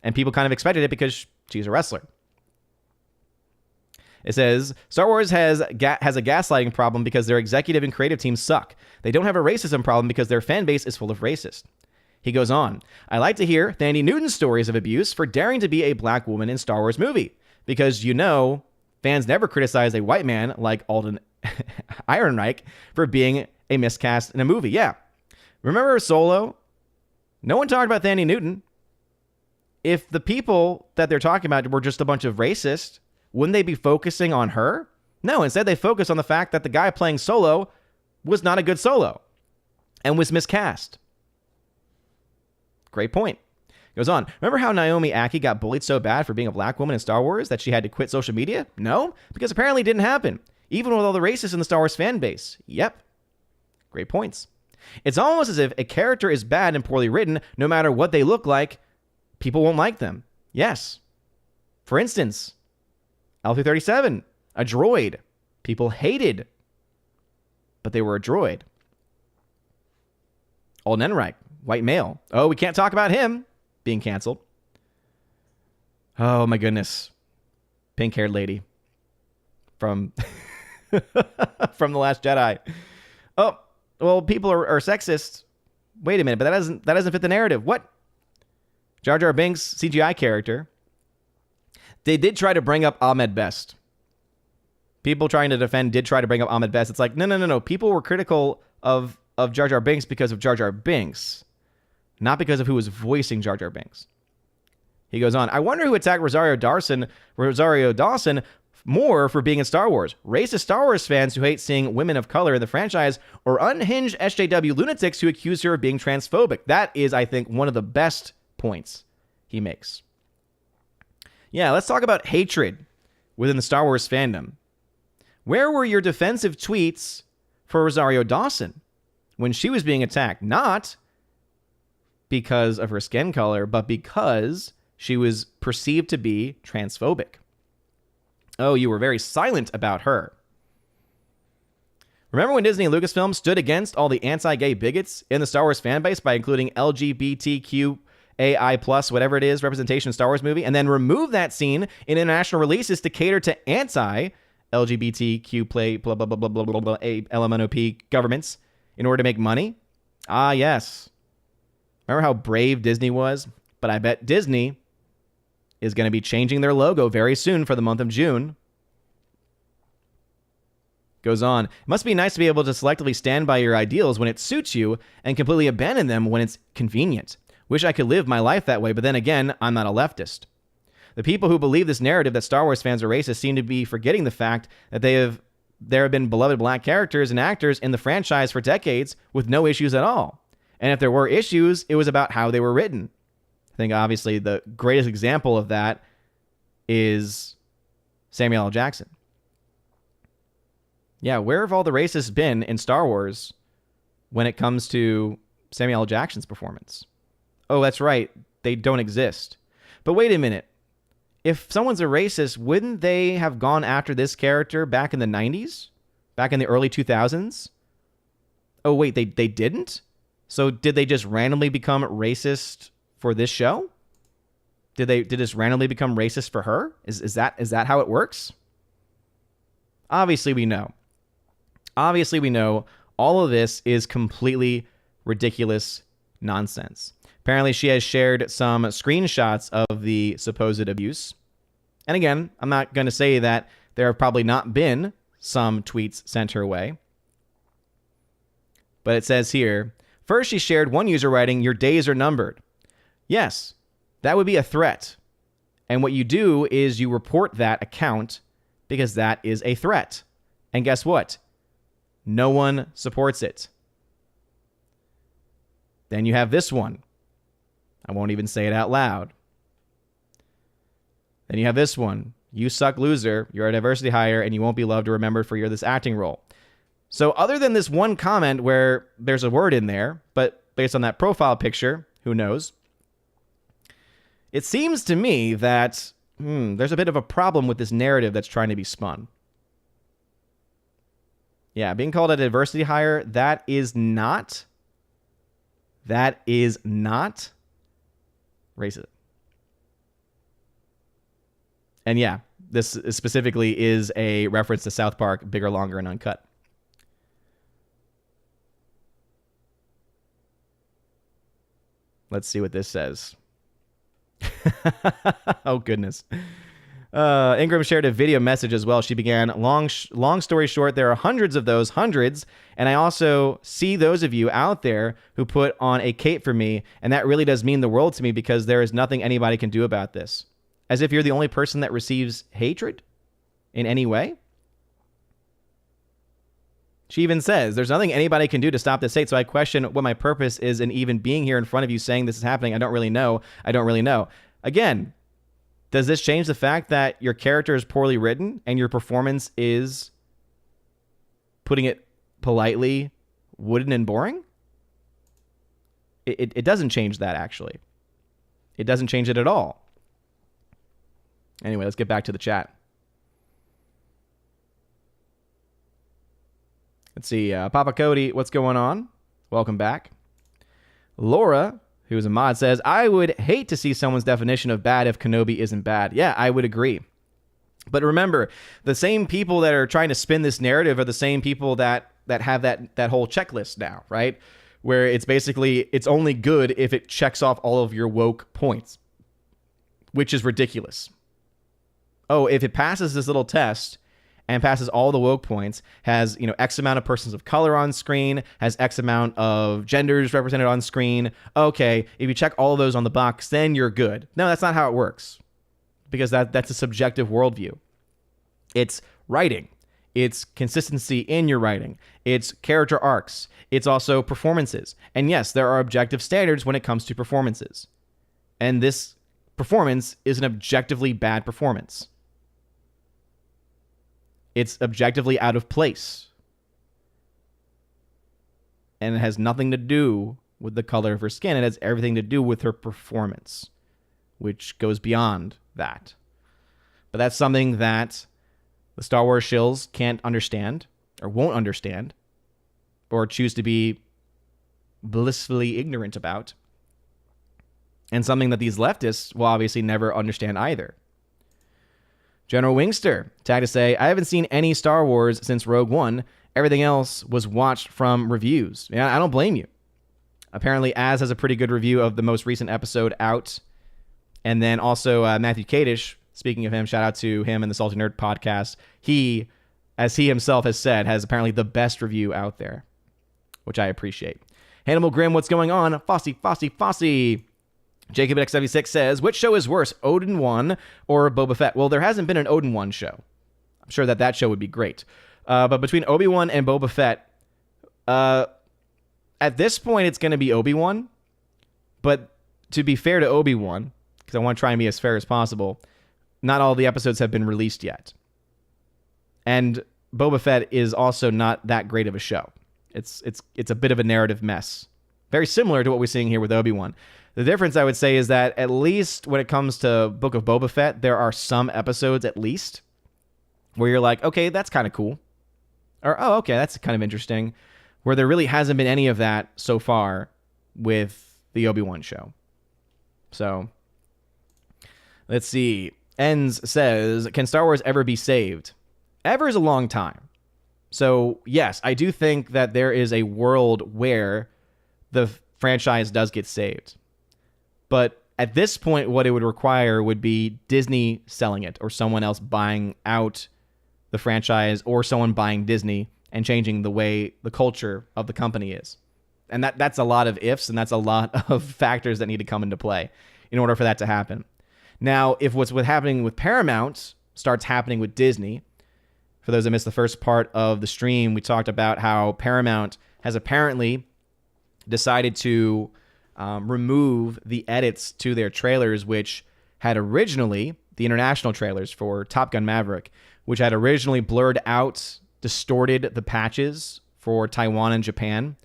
And people kind of expected it because she's a wrestler. It says, Star Wars has a gaslighting problem because their executive and creative teams suck. They don't have a racism problem because their fan base is full of racists. He goes on, I like to hear Thandie Newton's stories of abuse for daring to be a black woman in Star Wars movie. Because, you know, fans never criticize a white man like Alden Ehrenreich for being a miscast in a movie. Yeah. Remember Solo? No one talked about Thandie Newton. If the people that they're talking about were just a bunch of racists, wouldn't they be focusing on her? No, instead they focus on the fact that the guy playing Solo was not a good Solo and was miscast. Great point. Goes on. Remember how Naomi Ackie got bullied so bad for being a black woman in Star Wars that she had to quit social media? No, because apparently it didn't happen, even with all the racists in the Star Wars fan base. Yep. Great points. It's almost as if a character is bad and poorly written, no matter what they look like, people won't like them. Yes. For instance, L337, a droid. People hated, but they were a droid. Alden Ehrenreich, white male. Oh, we can't talk about him being canceled. Oh, my goodness. Pink-haired lady from from The Last Jedi. Oh, well, people are sexist. Wait a minute, but that doesn't fit the narrative. What? Jar Jar Binks, CGI character. They did try to bring up Ahmed Best. People trying to defend did try to bring up Ahmed Best. It's like, no. People were critical of Jar Jar Binks because of Jar Jar Binks, not because of who was voicing Jar Jar Binks. He goes on, I wonder who attacked Rosario Dawson more for being in Star Wars. Racist Star Wars fans who hate seeing women of color in the franchise, or unhinged SJW lunatics who accuse her of being transphobic. That is, I think, one of the best points he makes. Yeah, let's talk about hatred within the Star Wars fandom. Where were your defensive tweets for Rosario Dawson when she was being attacked? Not because of her skin color, but because she was perceived to be transphobic. Oh, you were very silent about her. Remember when Disney and Lucasfilm stood against all the anti-gay bigots in the Star Wars fan base by including LGBTQAI+, whatever it is, representation in Star Wars movie, and then removed that scene in international releases to cater to anti-LGBTQ blah blah blah blah blah blah blah LMNOP governments in order to make money? Ah, yes. Remember how brave Disney was? But I bet Disney is going to be changing their logo very soon for the month of June. Goes on. It must be nice to be able to selectively stand by your ideals when it suits you and completely abandon them when it's convenient. Wish I could live my life that way, but then again, I'm not a leftist. The people who believe this narrative that Star Wars fans are racist seem to be forgetting the fact that there have been beloved black characters and actors in the franchise for decades with no issues at all. And if there were issues, it was about how they were written. I think obviously the greatest example of that is Samuel L. Jackson. Yeah, where have all the racists been in Star Wars when it comes to Samuel L. Jackson's performance? Oh, that's right. They don't exist. But wait a minute. If someone's a racist, wouldn't they have gone after this character back in the 90s? Back in the early 2000s? Oh, wait, they didn't? So did they just randomly become racist for this show? Did this randomly become racist for her? Is that how it works? Obviously, we know. Obviously, we know all of this is completely ridiculous nonsense. Apparently, she has shared some screenshots of the supposed abuse. And again, I'm not going to say that there have probably not been some tweets sent her way. But it says here, first she shared one user writing, "Your days are numbered." Yes, that would be a threat. And what you do is you report that account because that is a threat. And guess what? No one supports it. Then you have this one. I won't even say it out loud. Then you have this one. You suck, loser. You're a diversity hire and you won't be loved or remembered for your this acting role. So other than this one comment where there's a word in there, but based on that profile picture, who knows? It seems to me that there's a bit of a problem with this narrative that's trying to be spun. Yeah, being called a diversity hire, that is not racist. And yeah, this specifically is a reference to South Park, Bigger, Longer, and Uncut. Let's see what this says. Oh, goodness. Ingram shared a video message as well. She began, long story short, there are hundreds of those, hundreds. And I also see those of you out there who put on a cape for me. And that really does mean the world to me because there is nothing anybody can do about this. As if you're the only person that receives hatred in any way. She even says, there's nothing anybody can do to stop this hate. So I question what my purpose is in even being here in front of you saying this is happening. I don't really know. Again, does this change the fact that your character is poorly written and your performance is, putting it politely, wooden and boring? It doesn't change that, actually. It doesn't change it at all. Anyway, let's get back to the chat. Let's see. Papa Cody, what's going on? Welcome back. Laura, who is a mod, says, I would hate to see someone's definition of bad if Kenobi isn't bad. Yeah, I would agree. But remember, the same people that are trying to spin this narrative are the same people that have that whole checklist now, right? Where it's basically, it's only good if it checks off all of your woke points, which is ridiculous. Oh, if it passes this little test and passes all the woke points, has, X amount of persons of color on screen, has X amount of genders represented on screen. Okay, if you check all of those on the box, then you're good. No, that's not how it works. Because that's a subjective worldview. It's writing. It's consistency in your writing. It's character arcs. It's also performances. And yes, there are objective standards when it comes to performances. And this performance is an objectively bad performance. It's objectively out of place. And it has nothing to do with the color of her skin. It has everything to do with her performance, which goes beyond that. But that's something that the Star Wars shills can't understand or won't understand or choose to be blissfully ignorant about, and something that these leftists will obviously never understand either. General Wingster tagged to say, I haven't seen any Star Wars since Rogue One. Everything else was watched from reviews. Yeah, I don't blame you. Apparently, Az has a pretty good review of the most recent episode out. And then also Matthew Kadish, speaking of him, shout out to him and the Salty Nerd podcast. He, as he himself has said, has apparently the best review out there, which I appreciate. Hannibal Grimm, what's going on? Fossy. Jacob X76 says, which show is worse, Odin 1 or Boba Fett? Well, there hasn't been an Odin 1 show. I'm sure that show would be great. But between Obi-Wan and Boba Fett, at this point, it's going to be Obi-Wan. But to be fair to Obi-Wan, because I want to try and be as fair as possible, not all the episodes have been released yet. And Boba Fett is also not that great of a show. It's a bit of a narrative mess. Very similar to what we're seeing here with Obi-Wan. The difference, I would say, is that at least when it comes to Book of Boba Fett, there are some episodes at least where you're like, okay, that's kind of cool. Or, oh, okay, that's kind of interesting. Where there really hasn't been any of that so far with the Obi-Wan show. So, let's see. Enz says, can Star Wars ever be saved? Ever is a long time. So, yes, I do think that there is a world where the franchise does get saved. But at this point, what it would require would be Disney selling it or someone else buying out the franchise or someone buying Disney and changing the way the culture of the company is. And that's a lot of ifs, and that's a lot of factors that need to come into play in order for that to happen. Now, if what's happening with Paramount starts happening with Disney, for those that missed the first part of the stream, we talked about how Paramount has apparently decided to remove the edits to their trailers, which had originally, the international trailers for Top Gun Maverick, which had originally blurred out, distorted the patches for Taiwan and Japan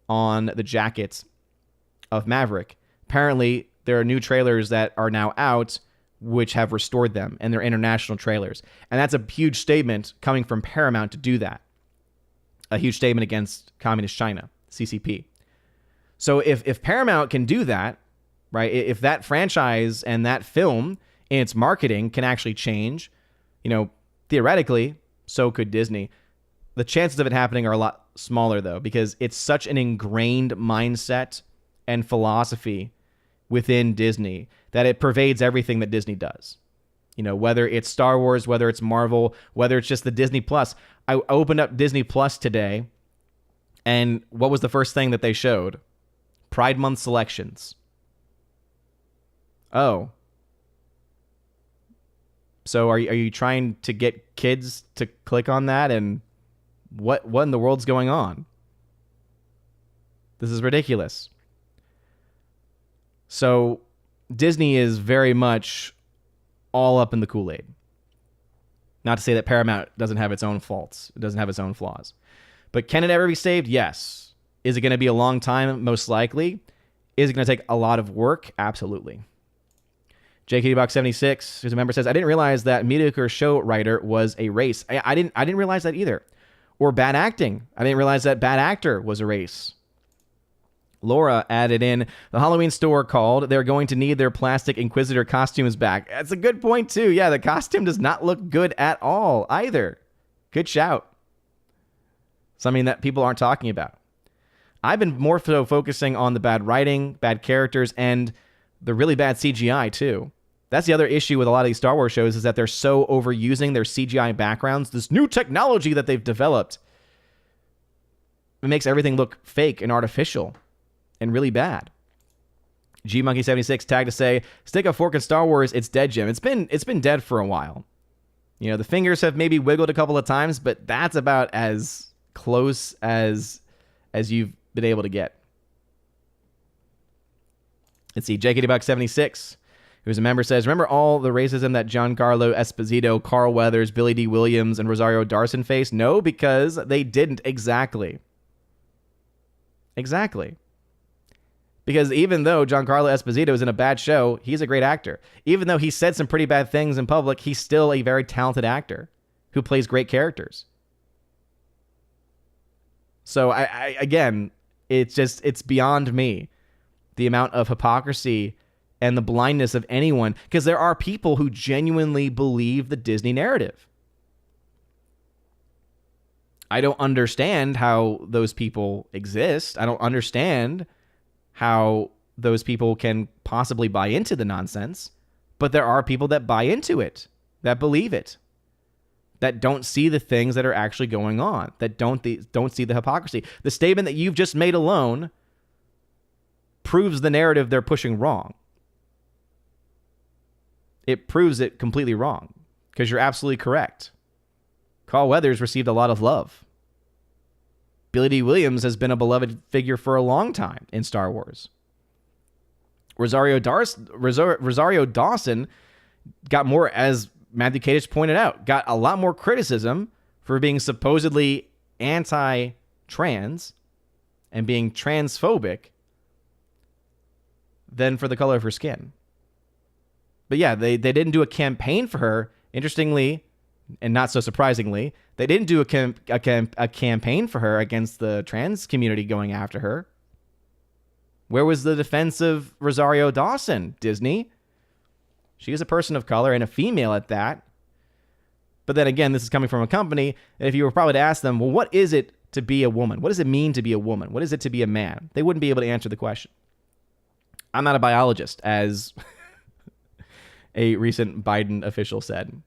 on the jackets of Maverick. Apparently, there are new trailers that are now out which have restored them, and they're international trailers. And that's a huge statement coming from Paramount to do that. A huge statement against Communist China, CCP. So if Paramount can do that, right, if that franchise and that film in its marketing can actually change, theoretically, so could Disney. The chances of it happening are a lot smaller, though, because it's such an ingrained mindset and philosophy within Disney that it pervades everything that Disney does. Whether it's Star Wars, whether it's Marvel, whether it's just the Disney Plus. I opened up Disney Plus today, and what was the first thing that they showed? Pride Month selections. Oh. So are you trying to get kids to click on that? And what in the world's going on? This is ridiculous. So Disney is very much all up in the Kool-Aid. Not to say that Paramount doesn't have its own faults. It doesn't have its own flaws. But can it ever be saved? Yes. Is it going to be a long time? Most likely. Is it going to take a lot of work? Absolutely. JKDBox76, who's a member, says, I didn't realize that mediocre show writer was a race. I didn't realize that either. Or bad acting. I didn't realize that bad actor was a race. Laura added in, the Halloween store called. They're going to need their plastic Inquisitor costumes back. That's a good point, too. Yeah, the costume does not look good at all, either. Good shout. Something that people aren't talking about. I've been more so focusing on the bad writing, bad characters, and the really bad CGI, too. That's the other issue with a lot of these Star Wars shows, is that they're so overusing their CGI backgrounds. This new technology that they've developed, it makes everything look fake and artificial and really bad. GMonkey76 tagged to say, stick a fork in Star Wars, it's dead, Jim. It's been dead for a while. The fingers have maybe wiggled a couple of times, but that's about as close as you've been able to get. Let's see, JKDBuck76, who's a member, says, remember all the racism that Giancarlo Esposito, Carl Weathers, Billy D. Williams, and Rosario Dawson faced? No, because they didn't. Exactly. Because even though Giancarlo Esposito is in a bad show, he's a great actor. Even though he said some pretty bad things in public, he's still a very talented actor who plays great characters. So again, it's beyond me, the amount of hypocrisy and the blindness of anyone, because there are people who genuinely believe the Disney narrative. I don't understand how those people exist. I don't understand how those people can possibly buy into the nonsense, but there are people that buy into it, that believe it, that don't see the things that are actually going on, that don't see the hypocrisy. The statement that you've just made alone proves the narrative they're pushing wrong. It proves it completely wrong, because you're absolutely correct. Carl Weathers received a lot of love. Billy D. Williams has been a beloved figure for a long time in Star Wars. Rosario Dawson got more, as Matthew Kadish pointed out, got a lot more criticism for being supposedly anti-trans and being transphobic than for the color of her skin. But yeah, they didn't do a campaign for her. Interestingly, and not so surprisingly, they didn't do a campaign for her against the trans community going after her. Where was the defense of Rosario Dawson, Disney? She is a person of color and a female at that. But then again, this is coming from a company. And if you were probably to ask them, well, what is it to be a woman? What does it mean to be a woman? What is it to be a man? They wouldn't be able to answer the question. I'm not a biologist, as a recent Biden official said.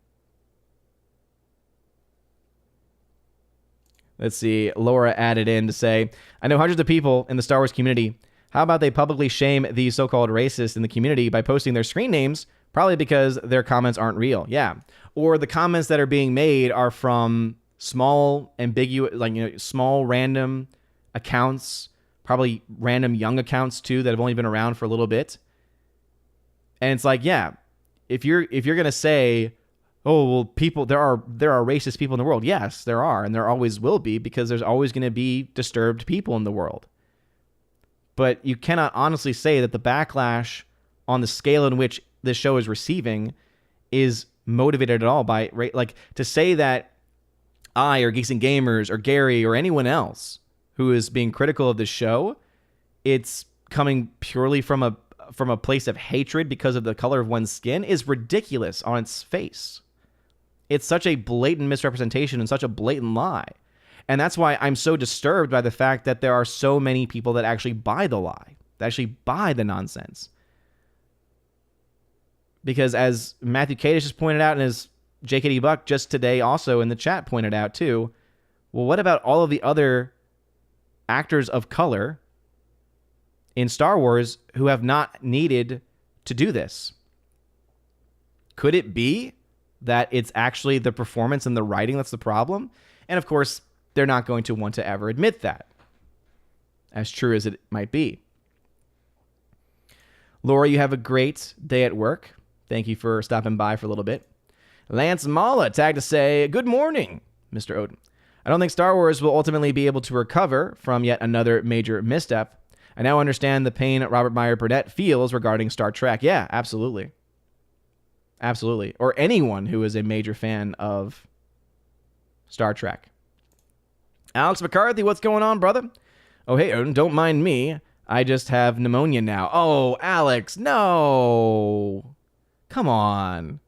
Let's see. Laura added in to say, I know hundreds of people in the Star Wars community. How about they publicly shame these so-called racists in the community by posting their screen names, probably because their comments aren't real. Yeah. Or the comments that are being made are from small, ambiguous, small random accounts, probably random young accounts too, that have only been around for a little bit. And it's like, yeah, if you're going to say, oh, well, people, there are racist people in the world. Yes, there are, and there always will be, because there's always going to be disturbed people in the world. But you cannot honestly say that the backlash on the scale in which this show is receiving is motivated at all by, like, to say that I or Geeks and Gamers or Gary or anyone else who is being critical of this show, it's coming purely from a place of hatred because of the color of one's skin, is ridiculous on its face. It's such a blatant misrepresentation and such a blatant lie. And that's why I'm so disturbed by the fact that there are so many people that actually buy the lie, that actually buy the nonsense. Because as Matthew Kadish has pointed out, and as JKD Buck just today also in the chat pointed out too, well, what about all of the other actors of color in Star Wars who have not needed to do this? Could it be that it's actually the performance and the writing that's the problem? And of course, they're not going to want to ever admit that, as true as it might be. Laura, you have a great day at work. Thank you for stopping by for a little bit. Lance Mala tagged to say, good morning, Mr. Odin. I don't think Star Wars will ultimately be able to recover from yet another major misstep. I now understand the pain Robert Meyer Burnett feels regarding Star Trek. Yeah, absolutely. Absolutely. Or anyone who is a major fan of Star Trek. Alex McCarthy, what's going on, brother? Oh, hey, Odin, don't mind me. I just have pneumonia now. Oh, Alex, no. Come on.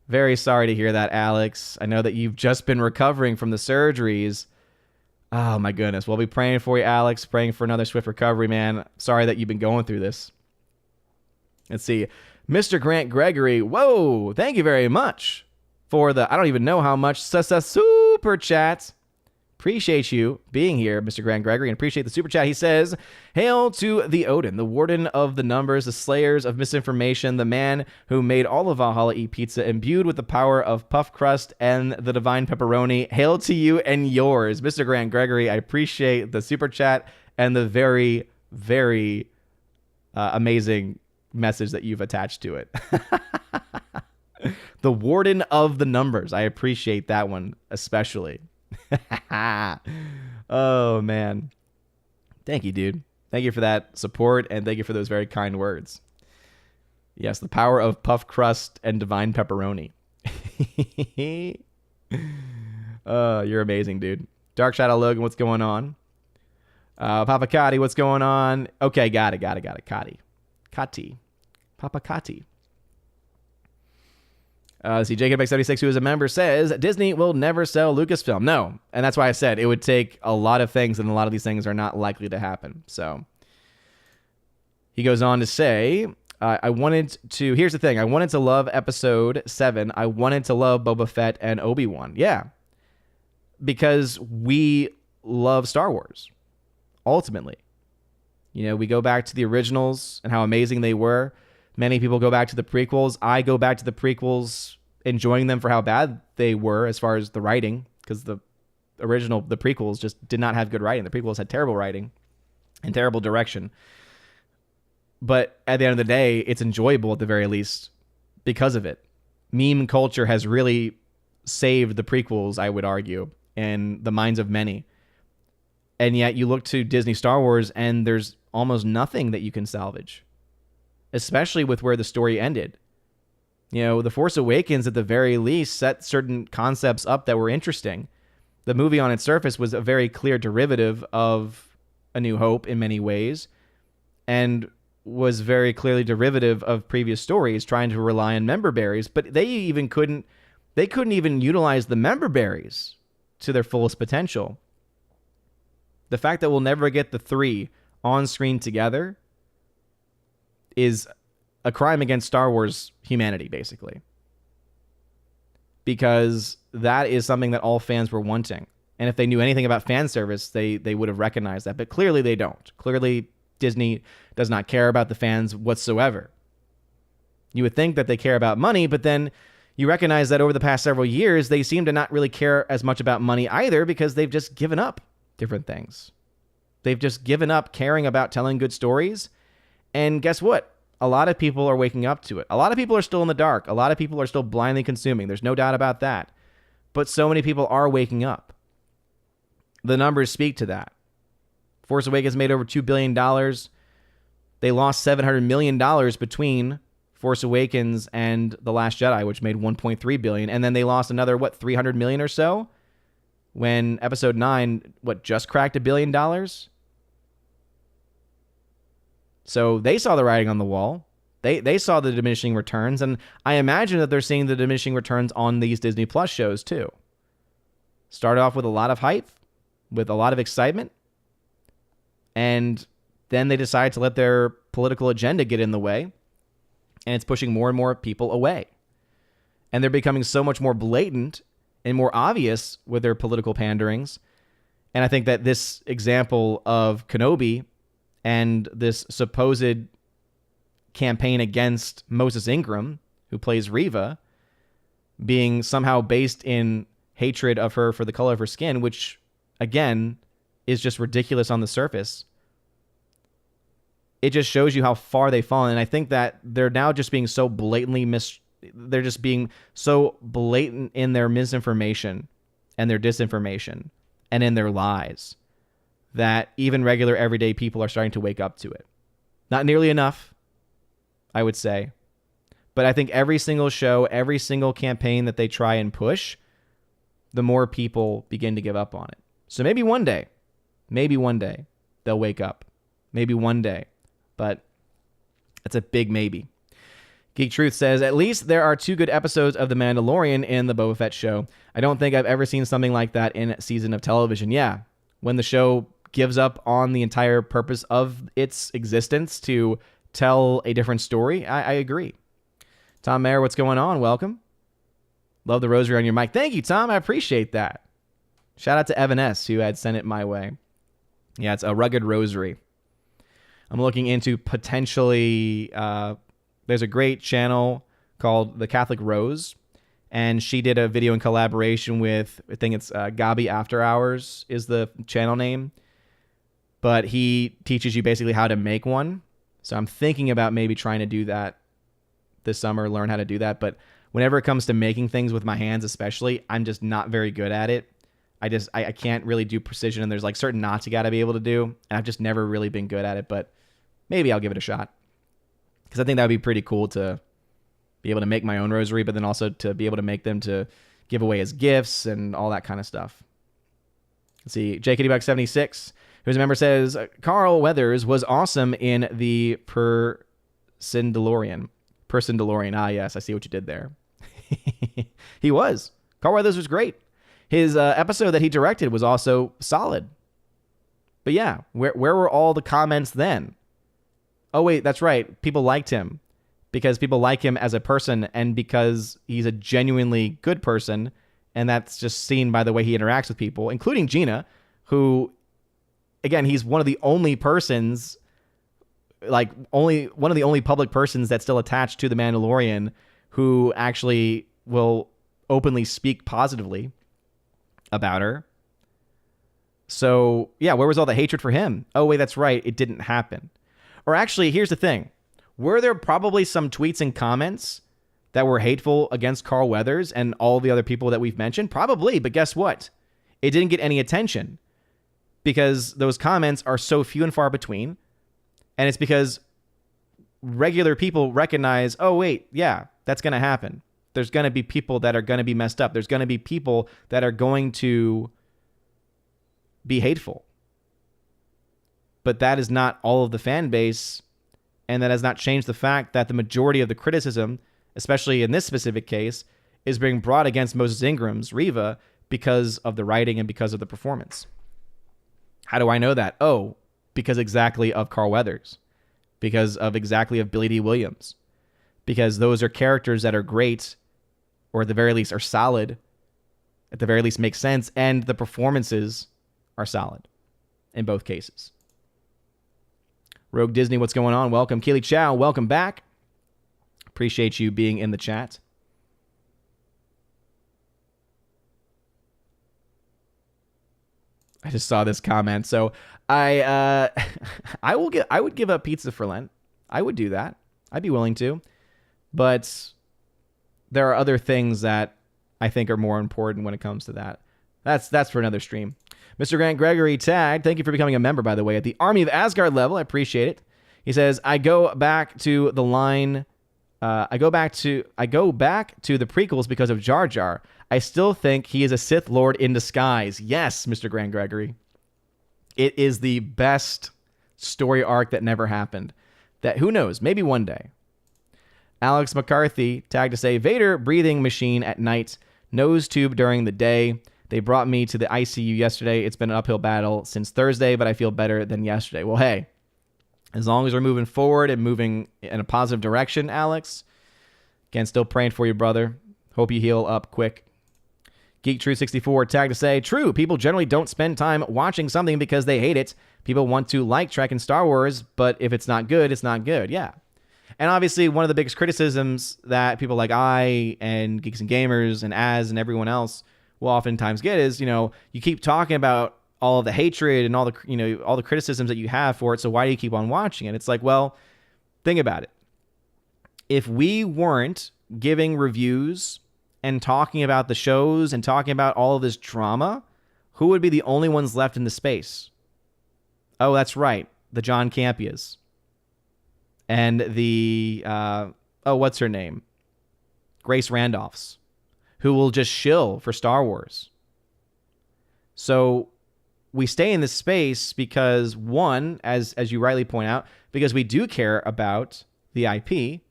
Very sorry to hear that, Alex. I know that you've just been recovering from the surgeries. Oh, my goodness. We'll be praying for you, Alex. Praying for another swift recovery, man. Sorry that you've been going through this. Let's see. Mr. Grant Gregory. Whoa. Thank you very much for the, I don't even know how much, super chat. Appreciate you being here, Mr. Grant Gregory, and appreciate the super chat. He says, hail to the Odin, the warden of the numbers, the slayers of misinformation, the man who made all of Valhalla eat pizza, imbued with the power of puff crust and the divine pepperoni. Hail to you and yours, Mr. Grant Gregory. I appreciate the super chat and the very, very amazing message that you've attached to it. The warden of the numbers. I appreciate that one especially. Oh, man. Thank you, dude. Thank you for that support, and thank you for those very kind words. Yes, the power of puff crust and divine pepperoni. You're amazing, dude. Dark Shadow Logan, what's going on? Papa Kati, what's going on? Okay, got it. Kati. Papa Kati. See, Jacob76, who is a member, says Disney will never sell Lucasfilm. No, and that's why I said it would take a lot of things, and a lot of these things are not likely to happen. So he goes on to say, here's the thing. I wanted to love episode 7. I wanted to love Boba Fett and Obi-Wan. Yeah, because we love Star Wars, ultimately. You know, we go back to the originals and how amazing they were. Many people go back to the prequels. I go back to the prequels, enjoying them for how bad they were as far as the writing, because the prequels just did not have good writing. The prequels had terrible writing and terrible direction. But at the end of the day, it's enjoyable at the very least because of it. Meme culture has really saved the prequels, I would argue, in the minds of many. And yet you look to Disney Star Wars and there's almost nothing that you can salvage, especially with where the story ended. You know, The Force Awakens at the very least set certain concepts up that were interesting. The movie on its surface was a very clear derivative of A New Hope in many ways, and was very clearly derivative of previous stories trying to rely on member berries, but they couldn't even utilize the member berries to their fullest potential. The fact that we'll never get the 3 on screen together is a crime against Star Wars humanity, basically. Because that is something that all fans were wanting. And if they knew anything about fan service, they would have recognized that. But clearly they don't. Clearly Disney does not care about the fans whatsoever. You would think that they care about money, but then you recognize that over the past several years, they seem to not really care as much about money either, because they've just given up different things. They've just given up caring about telling good stories. And guess what? A lot of people are waking up to it. A lot of people are still in the dark. A lot of people are still blindly consuming. There's no doubt about that. But so many people are waking up. The numbers speak to that. Force Awakens made over $2 billion. They lost $700 million between Force Awakens and The Last Jedi, which made $1.3 billion. And then they lost another, $300 million or so? When Episode 9, just cracked $1 billion? So they saw the writing on the wall. They saw the diminishing returns, and I imagine that they're seeing the diminishing returns on these Disney Plus shows too. Started off with a lot of hype, with a lot of excitement, and then they decide to let their political agenda get in the way, and it's pushing more and more people away. And they're becoming so much more blatant and more obvious with their political panderings. And I think that this example of Kenobi and this supposed campaign against Moses Ingram, who plays Reva, being somehow based in hatred of her for the color of her skin, which, again, is just ridiculous on the surface. It just shows you how far they've fallen. And I think that they're now just being so blatantly they're just being so blatant in their misinformation and their disinformation and in their lies that even regular everyday people are starting to wake up to it. Not nearly enough, I would say. But I think every single show, every single campaign that they try and push, the more people begin to give up on it. So maybe one day, they'll wake up. Maybe one day. But it's a big maybe. Geek Truth says, at least there are 2 good episodes of The Mandalorian in the Boba Fett show. I don't think I've ever seen something like that in a season of television. Yeah, when the show gives up on the entire purpose of its existence to tell a different story, I agree. Tom Mayer, what's going on? Welcome. Love the rosary on your mic. Thank you, Tom. I appreciate that. Shout out to Evan S., who had sent it my way. Yeah, it's a rugged rosary. I'm looking into potentially... there's a great channel called The Catholic Rose, and she did a video in collaboration with, I think it's Gabi After Hours is the channel name, but he teaches you basically how to make one. So I'm thinking about maybe trying to do that this summer, learn how to do that. But whenever it comes to making things with my hands especially, I'm just not very good at it. I can't really do precision, and there's like certain knots you got to be able to do, and I've just never really been good at it, but maybe I'll give it a shot. Because I think that would be pretty cool to be able to make my own rosary, but then also to be able to make them to give away as gifts and all that kind of stuff. Let's see. JKDBuck76. Who's a member says, Carl Weathers was awesome in the Person DeLorean. Ah, yes, I see what you did there. He was. Carl Weathers was great. His episode that he directed was also solid. But yeah, where were all the comments then? Oh, wait, that's right. People liked him because people like him as a person and because he's a genuinely good person. And that's just seen by the way he interacts with people, including Gina, who, again, he's one of the only persons, like one of the only public persons that's still attached to the Mandalorian who actually will openly speak positively about her. So, yeah, where was all the hatred for him? Oh, wait, that's right. It didn't happen. Or actually, here's the thing. Were there probably some tweets and comments that were hateful against Carl Weathers and all the other people that we've mentioned? Probably, but guess what? It didn't get any attention because those comments are so few and far between. And it's because regular people recognize, oh, wait, yeah, that's going to happen. There's going to be people that are going to be messed up. There's going to be people that are going to be hateful. But that is not all of the fan base, and that has not changed the fact that the majority of the criticism, especially in this specific case, is being brought against Moses Ingram's Reva because of the writing and because of the performance. How do I know that? Oh, because exactly of Carl Weathers, because of exactly of Billy D. Williams, because those are characters that are great, or at the very least are solid, at the very least make sense, and the performances are solid in both cases. Rogue Disney, what's going on? Welcome. Keely Chow, welcome back. Appreciate you being in the chat. I just saw this comment. So I would give up pizza for Lent. I would do that. I'd be willing to. But there are other things that I think are more important when it comes to that. That's for another stream. Mr. Grant Gregory tagged. Thank you for becoming a member, by the way, at the Army of Asgard level. I appreciate it. He says, I go back to the prequels because of Jar Jar. I still think he is a Sith Lord in disguise. Yes, Mr. Grant Gregory. It is the best story arc that never happened. That, who knows, maybe one day. Alex McCarthy tagged to say, Vader breathing machine at night, nose tube during the day. They brought me to the ICU yesterday. It's been an uphill battle since Thursday, but I feel better than yesterday. Well, hey, as long as we're moving forward and moving in a positive direction, Alex, again, still praying for you, brother. Hope you heal up quick. Geek True 64 tagged to say, true, people generally don't spend time watching something because they hate it. People want to like Trek and Star Wars, but if it's not good, it's not good. Yeah. And obviously, one of the biggest criticisms that people like I and Geeks and Gamers and Az and everyone else will oftentimes get is, you keep talking about all of the hatred and all the, all the criticisms that you have for it. So why do you keep on watching it? It's like, well, think about it. If we weren't giving reviews and talking about the shows and talking about all of this drama, who would be the only ones left in the space? Oh, that's right. The John Campias. And the, what's her name? Grace Randolph's, who will just shill for Star Wars. So we stay in this space because, one, as you rightly point out, because we do care about the IP,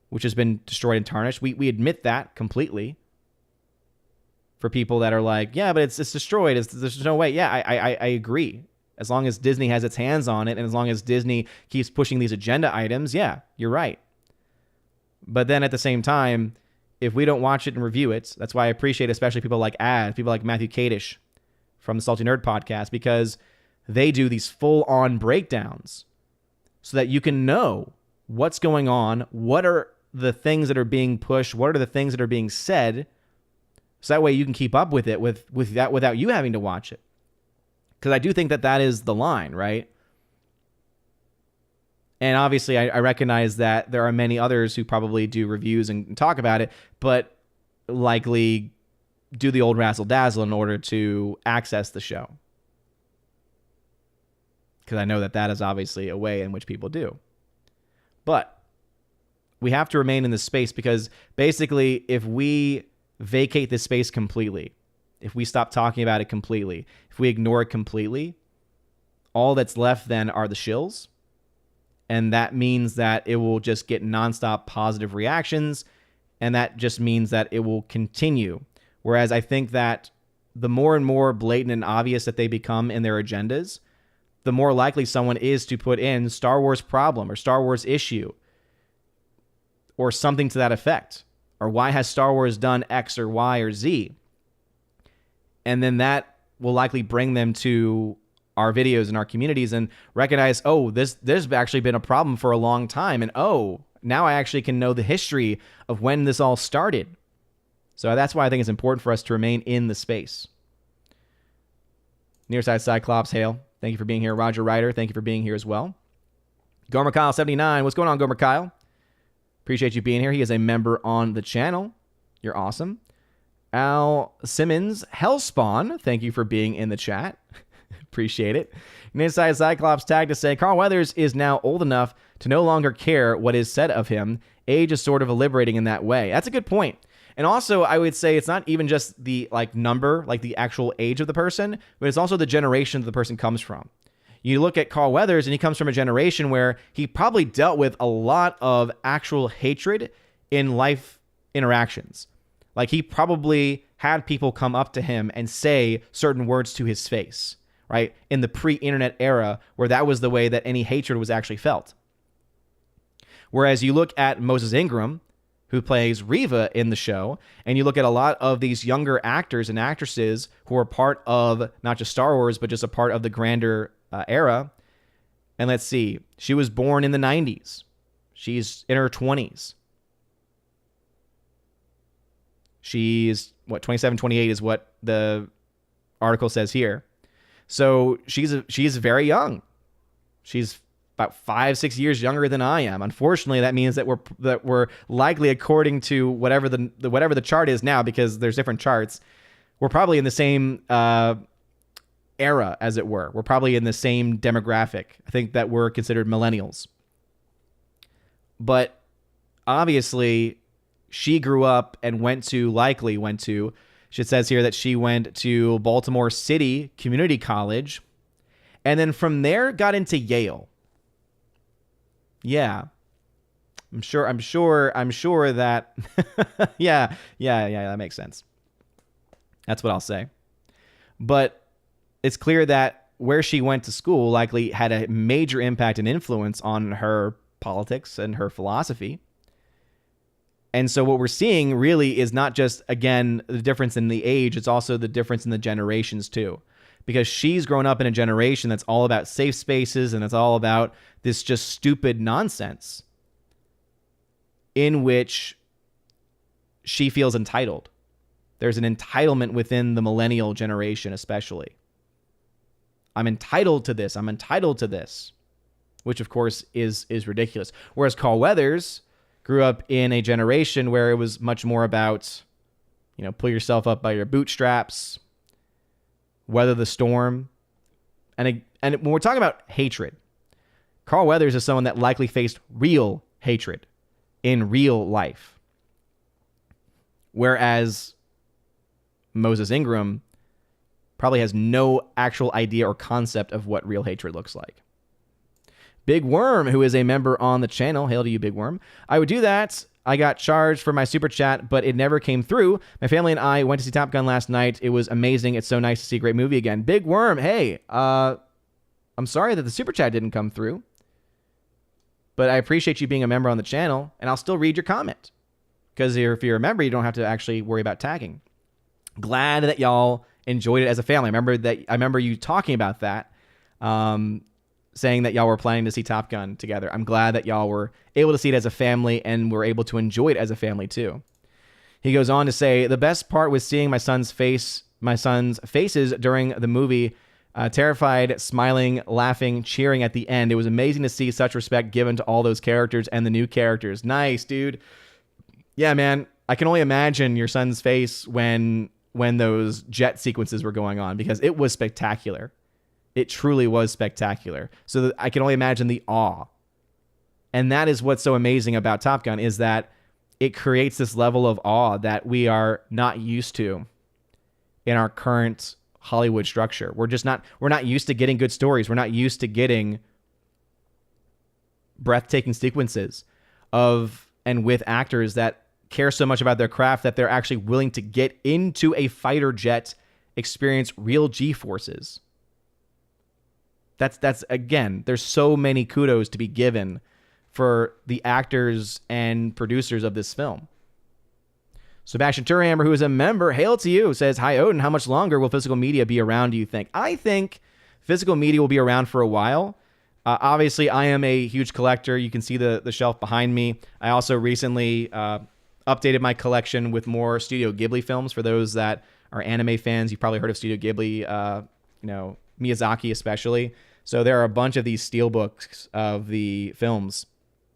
which has been destroyed and tarnished. We admit that completely. For people that are like, yeah, but it's destroyed. There's no way. Yeah, I agree. As long as Disney has its hands on it and as long as Disney keeps pushing these agenda items, yeah, you're right. But then at the same time, if we don't watch it and review it, that's why I appreciate especially people like Ad, people like Matthew Kadish from the Salty Nerd podcast, because they do these full-on breakdowns so that you can know what's going on, what are the things that are being pushed, what are the things that are being said, so that way you can keep up with it with that without you having to watch it. Because I do think that is the line, right? And obviously, I recognize that there are many others who probably do reviews and talk about it, but likely do the old razzle-dazzle in order to access the show. Because I know that is obviously a way in which people do. But we have to remain in this space because basically, if we vacate this space completely, if we stop talking about it completely, if we ignore it completely, all that's left then are the shills. And that means that it will just get nonstop positive reactions. And that just means that it will continue. Whereas I think that the more and more blatant and obvious that they become in their agendas, the more likely someone is to put in Star Wars problem or Star Wars issue or something to that effect. Or why has Star Wars done X or Y or Z? And then that will likely bring them to our videos and our communities and recognize, oh, there's actually been a problem for a long time. And oh, now I actually can know the history of when this all started. So that's why I think it's important for us to remain in the space. Nearside Cyclops, hail. Thank you for being here. Roger Ryder, thank you for being here as well. Gomer Kyle 79. What's going on, Gomer Kyle? Appreciate you being here. He is a member on the channel. You're awesome. Al Simmons, Hellspawn, thank you for being in the chat. Appreciate it. Inside Cyclops tagged to say, Carl Weathers is now old enough to no longer care what is said of him. Age is sort of liberating in that way. That's a good point. And also, I would say it's not even just the number, like the actual age of the person, but it's also the generation that the person comes from. You look at Carl Weathers, and he comes from a generation where he probably dealt with a lot of actual hatred in life interactions. Like, he probably had people come up to him and say certain words to his face, right? In the pre-internet era, where that was the way that any hatred was actually felt. Whereas you look at Moses Ingram, who plays Reva in the show, and you look at a lot of these younger actors and actresses who are part of not just Star Wars, but just a part of the grander era. And let's see, she was born in the 90s. She's in her 20s. She's, 27, 28 is what the article says here. So she's very young. She's about 5-6 years younger than I am. Unfortunately, that means that we're likely, according to whatever the chart is now, because there's different charts, we're probably in the same era, as it were. We're probably in the same demographic. I think that we're considered millennials. But obviously, she grew up and likely went to, it says here that she went to Baltimore City Community College, and then from there got into Yale. Yeah. I'm sure that yeah, that makes sense. That's what I'll say. But it's clear that where she went to school likely had a major impact and influence on her politics and her philosophy. And so what we're seeing really is not just, again, the difference in the age, it's also the difference in the generations too. Because she's grown up in a generation that's all about safe spaces and it's all about this just stupid nonsense in which she feels entitled. There's an entitlement within the millennial generation especially. I'm entitled to this. I'm entitled to this. Which, of course, is ridiculous. Whereas Carl Weathers grew up in a generation where it was much more about, pull yourself up by your bootstraps, weather the storm. And when we're talking about hatred, Carl Weathers is someone that likely faced real hatred in real life. Whereas Moses Ingram probably has no actual idea or concept of what real hatred looks like. Big Worm, who is a member on the channel. Hail to you, Big Worm. I would do that. I got charged for my super chat, but it never came through. My family and I went to see Top Gun last night. It was amazing. It's so nice to see a great movie again. Big Worm, hey, I'm sorry that the super chat didn't come through, but I appreciate you being a member on the channel, and I'll still read your comment. Because if you're a member, you don't have to actually worry about tagging. Glad that y'all enjoyed it as a family. I remember you talking about that, saying that y'all were planning to see Top Gun together. I'm glad that y'all were able to see it as a family and were able to enjoy it as a family too. He goes on to say, the best part was seeing my son's faces during the movie, terrified, smiling, laughing, cheering at the end. It was amazing to see such respect given to all those characters and the new characters. Nice, dude. Yeah, man. I can only imagine your son's face when those jet sequences were going on, because it was spectacular. It truly was spectacular. So I can only imagine the awe. And that is what's so amazing about Top Gun, is that it creates this level of awe that we are not used to in our current Hollywood structure. We're not used to getting good stories. We're not used to getting breathtaking sequences of and with actors that care so much about their craft that they're actually willing to get into a fighter jet, experience real G-forces. That's again, there's so many kudos to be given for the actors and producers of this film. Sebastian Turhammer, who is a member, hail to you, says, hi, Odin, how much longer will physical media be around, do you think? I think physical media will be around for a while. Obviously, I am a huge collector. You can see the shelf behind me. I also recently updated my collection with more Studio Ghibli films. For those that are anime fans, you've probably heard of Studio Ghibli, Miyazaki especially. So there are a bunch of these steelbooks of the films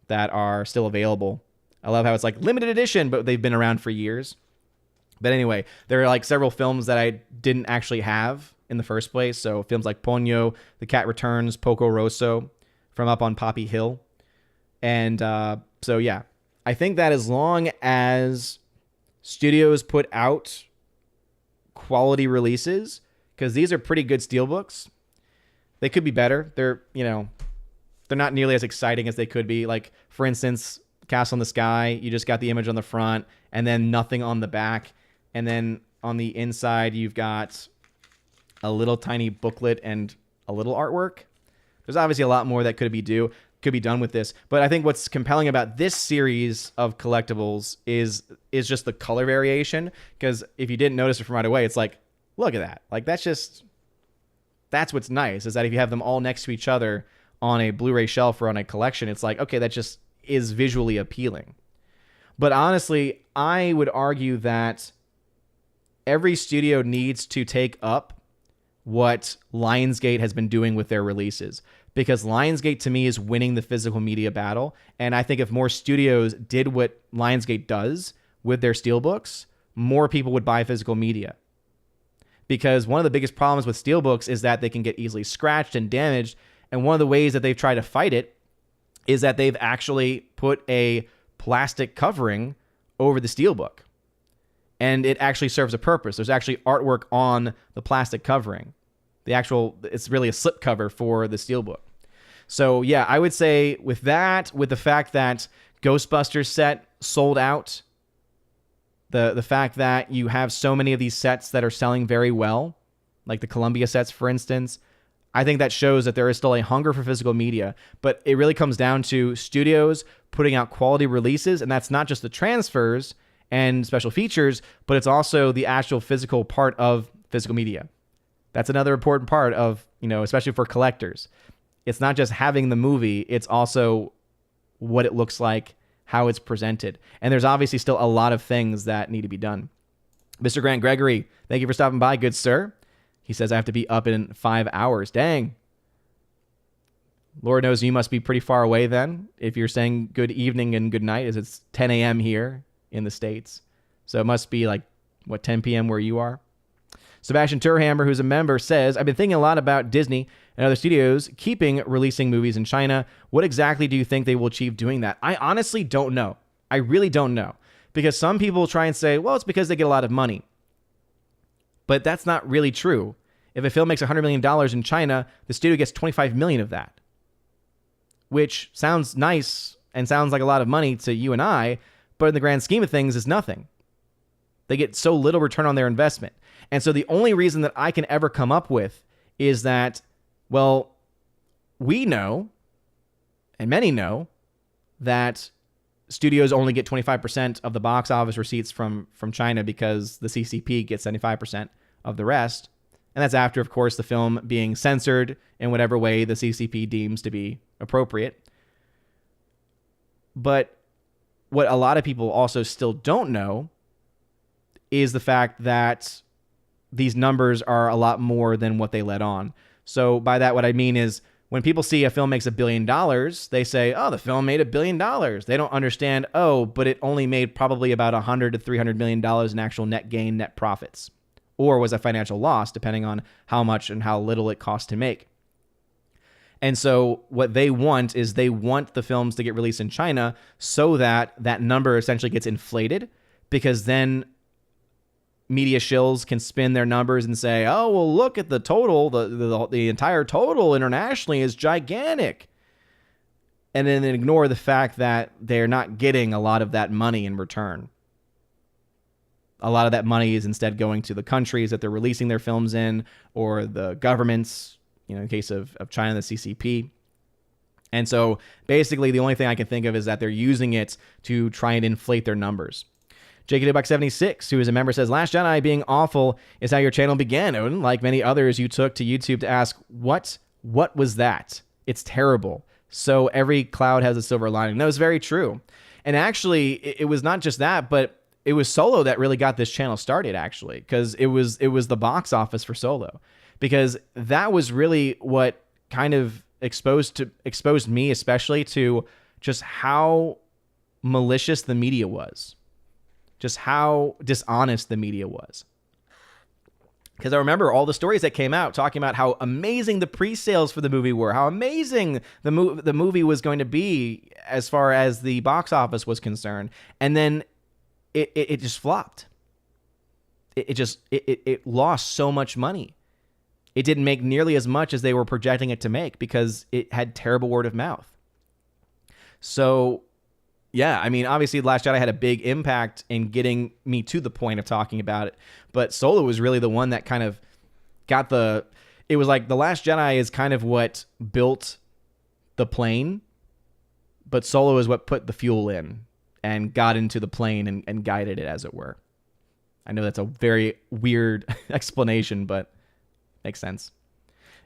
that are still available. I love how it's like limited edition, but they've been around for years. But anyway, there are like several films that I didn't actually have in the first place. So films like Ponyo, The Cat Returns, Poco Rosso from up on Poppy Hill. And so, yeah, I think that as long as studios put out quality releases, because these are pretty good steelbooks, they could be better. They're not nearly as exciting as they could be. Like, for instance, Castle in the Sky, you just got the image on the front and then nothing on the back. And then on the inside, you've got a little tiny booklet and a little artwork. There's obviously a lot more that could be done with this. But I think what's compelling about this series of collectibles is just the color variation. Because if you didn't notice it from right away, it's like, look at that. Like, that's what's nice, is that if you have them all next to each other on a Blu-ray shelf or on a collection, it's like, okay, that just is visually appealing. But honestly, I would argue that every studio needs to take up what Lionsgate has been doing with their releases, because Lionsgate to me is winning the physical media battle. And I think if more studios did what Lionsgate does with their steelbooks, more people would buy physical media. Because one of the biggest problems with steelbooks is that they can get easily scratched and damaged. And one of the ways that they've tried to fight it is that they've actually put a plastic covering over the steelbook. And it actually serves a purpose. There's actually artwork on the plastic covering. It's really a slip cover for the steelbook. So yeah, I would say with that, with the fact that Ghostbusters set sold out, the fact that you have so many of these sets that are selling very well, like the Columbia sets, for instance, I think that shows that there is still a hunger for physical media. But it really comes down to studios putting out quality releases, and that's not just the transfers and special features, but it's also the actual physical part of physical media. That's another important part of, especially for collectors. It's not just having the movie, it's also what it looks like, how it's presented. And there's obviously still a lot of things that need to be done. Mr. Grant Gregory, thank you for stopping by, good sir. He says, I have to be up in 5 hours. Dang. Lord knows you must be pretty far away then, if you're saying good evening and good night, as it's 10 a.m. here in the States. So it must be like, 10 p.m. where you are? Sebastian Turhammer, who's a member, says, I've been thinking a lot about Disney and other studios keeping releasing movies in China. What exactly do you think they will achieve doing that? I honestly don't know. I really don't know. Because some people try and say, well, it's because they get a lot of money. But that's not really true. If a film makes $100 million in China, the studio gets $25 million of that. Which sounds nice and sounds like a lot of money to you and I, but in the grand scheme of things is nothing. They get so little return on their investment. And so the only reason that I can ever come up with is that, well, we know, and many know, that studios only get 25% of the box office receipts from China because the CCP gets 75% of the rest. And that's after, of course, the film being censored in whatever way the CCP deems to be appropriate. But what a lot of people also still don't know is the fact that these numbers are a lot more than what they let on. So by that, what I mean is when people see a film makes $1 billion, they say, oh, the film made $1 billion. They don't understand, but it only made probably about $100 to $300 million in actual net gain, net profits, or was a financial loss, depending on how much and how little it cost to make. And so what they want is they want the films to get released in China so that that number essentially gets inflated, because then media shills can spin their numbers and say, oh, well, look at the total. The entire total internationally is gigantic. And then ignore the fact that they're not getting a lot of that money in return. A lot of that money is instead going to the countries that they're releasing their films in, or the governments, in the case of China, the CCP. And so basically the only thing I can think of is that they're using it to try and inflate their numbers. JKDBuck76, who is a member, says, Last Jedi being awful is how your channel began, Odin. Like many others, you took to YouTube to ask, what was that? It's terrible. So every cloud has a silver lining. No, it's very true. And actually, it was not just that, but it was Solo that really got this channel started, actually, because it was the box office for Solo. Because that was really what kind of exposed me, especially, to just how malicious the media was. Just how dishonest the media was. Because I remember all the stories that came out talking about how amazing the pre-sales for the movie were, how amazing the movie was going to be as far as the box office was concerned. And then it just flopped. It lost so much money. It didn't make nearly as much as they were projecting it to make because it had terrible word of mouth. So, yeah, I mean, obviously The Last Jedi had a big impact in getting me to the point of talking about it. But Solo was really the one that kind of got it was like The Last Jedi is kind of what built the plane, but Solo is what put the fuel in and got into the plane and guided it, as it were. I know that's a very weird explanation, but makes sense.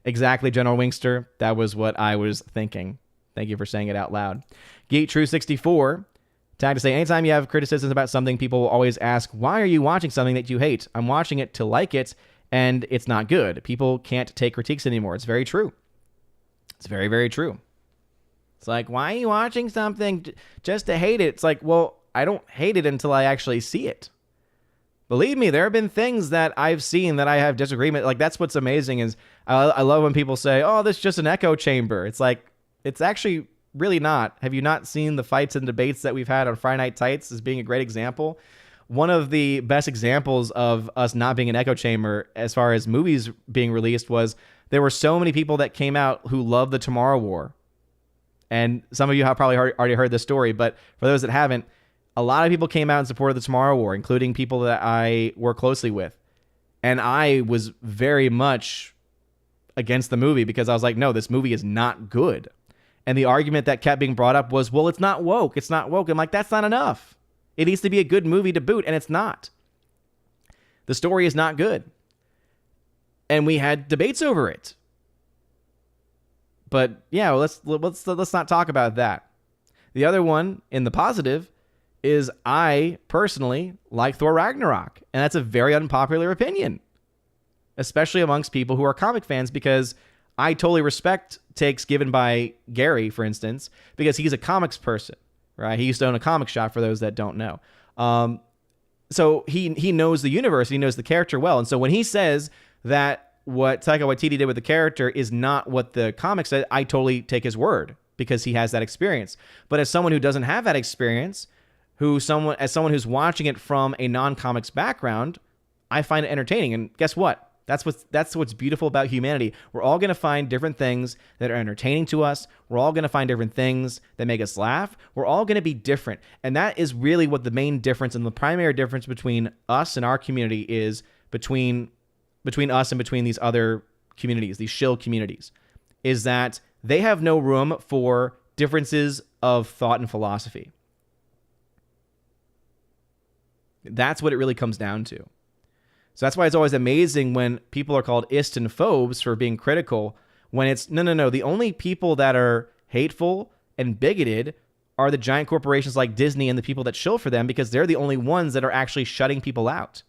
Exactly, General Wingster. That was what I was thinking. Thank you for saying it out loud. GeekTrue64 tagged to say, anytime you have criticisms about something, people will always ask, why are you watching something that you hate? I'm watching it to like it, and it's not good. People can't take critiques anymore. It's very true. It's very, very true. It's like, why are you watching something just to hate it? It's like, well, I don't hate it until I actually see it. Believe me, there have been things that I've seen that I have disagreement. Like, that's what's amazing is I love when people say, oh, this is just an echo chamber. It's like, it's actually really not. Have you not seen the fights and debates that we've had on Friday Night Tights as being a great example? One of the best examples of us not being an echo chamber as far as movies being released was there were so many people that came out who loved the Tomorrow War. And some of you have probably already heard this story, but for those that haven't, a lot of people came out in support of the Tomorrow War, including people that I work closely with. And I was very much against the movie because I was like, no, this movie is not good. And the argument that kept being brought up was, well, it's not woke. It's not woke. I'm like, that's not enough. It needs to be a good movie to boot, and it's not. The story is not good. And we had debates over it. But yeah, let's not talk about that. The other one in the positive is I personally like Thor Ragnarok, and that's a very unpopular opinion, especially amongst people who are comic fans, because I totally respect takes given by Gary, for instance, because he's a comics person, right? He used to own a comic shop, for those that don't know. So he knows the universe, he knows the character well, and so when he says that what Taika Waititi did with the character is not what the comic said, I totally take his word because he has that experience. But as someone who doesn't have that experience, as someone who's watching it from a non-comics background, I find it entertaining. And guess what? That's what's beautiful about humanity. We're all going to find different things that are entertaining to us. We're all going to find different things that make us laugh. We're all going to be different. And that is really what the main difference and the primary difference between us and our community is, between us and between these other communities, these shill communities, is that they have no room for differences of thought and philosophy. That's what it really comes down to. So that's why it's always amazing when people are called ist and phobes for being critical, when it's, no. The only people that are hateful and bigoted are the giant corporations like Disney and the people that shill for them, because they're the only ones that are actually shutting people out.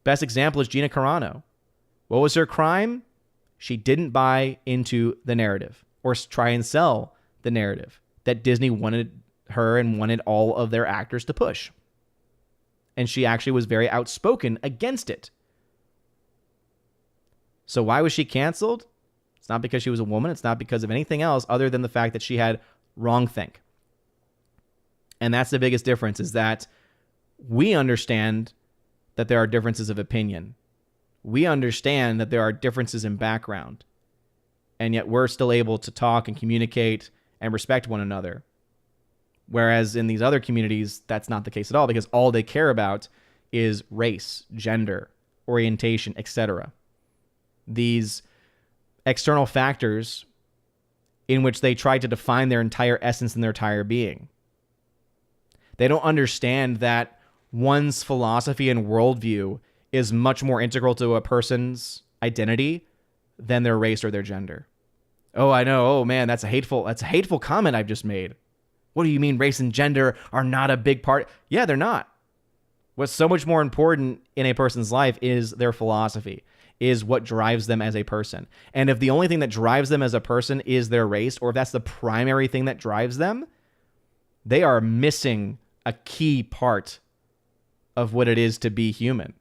Best example is Gina Carano. What was her crime? She didn't buy into the narrative or try and sell the narrative that Disney wanted her and wanted all of their actors to push. And she actually was very outspoken against it. So why was she canceled? It's not because she was a woman. It's not because of anything else other than the fact that she had wrongthink. And that's the biggest difference, is that we understand that there are differences of opinion. We understand that there are differences in background. And yet we're still able to talk and communicate and respect one another. Whereas in these other communities, that's not the case at all, because all they care about is race, gender, orientation, etc. These external factors in which they try to define their entire essence and their entire being. They don't understand that one's philosophy and worldview is much more integral to a person's identity than their race or their gender. Oh, I know. Oh man, that's a hateful comment I've just made. What do you mean race and gender are not a big part? Yeah, they're not. What's so much more important in a person's life is their philosophy, is what drives them as a person. And if the only thing that drives them as a person is their race, or if that's the primary thing that drives them, they are missing a key part of what it is to be human.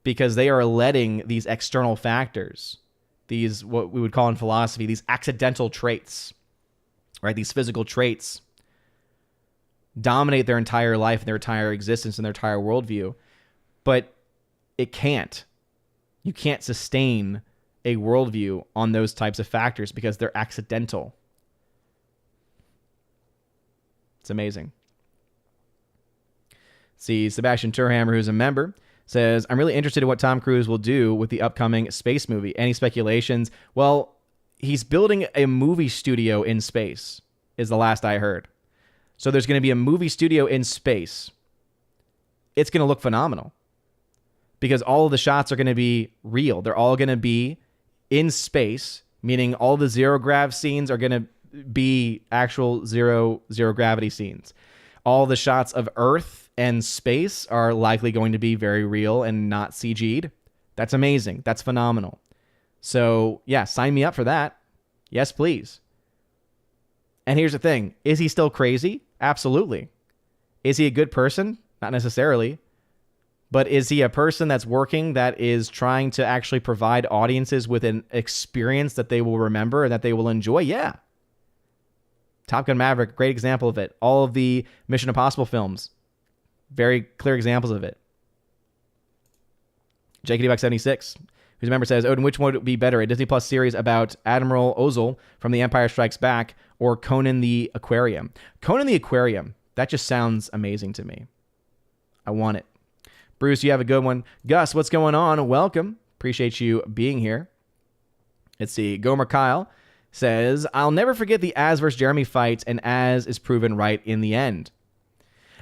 Because they are letting these external factors, these, what we would call in philosophy, these accidental traits, right? These physical traits dominate their entire life, and their entire existence, and their entire worldview. But it can't. You can't sustain a worldview on those types of factors because they're accidental. It's amazing. See, Sebastian Turhammer, who's a member, says, I'm really interested in what Tom Cruise will do with the upcoming space movie. Any speculations? Well, he's building a movie studio in space, is the last I heard. So there's going to be a movie studio in space. It's going to look phenomenal because all of the shots are going to be real. They're all going to be in space, meaning all the zero grav scenes are going to be actual zero gravity scenes. All the shots of Earth and space are likely going to be very real and not CG'd. That's amazing. That's phenomenal. So yeah, sign me up for that. Yes, please. And here's the thing. Is he still crazy? Absolutely. Is he a good person? Not necessarily. But is he a person that's working, that is trying to actually provide audiences with an experience that they will remember and that they will enjoy? Yeah. Top Gun Maverick, great example of it. All of the Mission Impossible films, very clear examples of it. JKD76, whose member says, Odin, which one would be better, a Disney Plus series about Admiral Ozzel from The Empire Strikes Back or Conan the Aquarium? Conan the Aquarium, that just sounds amazing to me. I want it. Bruce, you have a good one. Gus, what's going on? Welcome. Appreciate you being here. Let's see. Gomer Kyle says, I'll never forget the Az versus Jeremy fight, and Az is proven right in the end.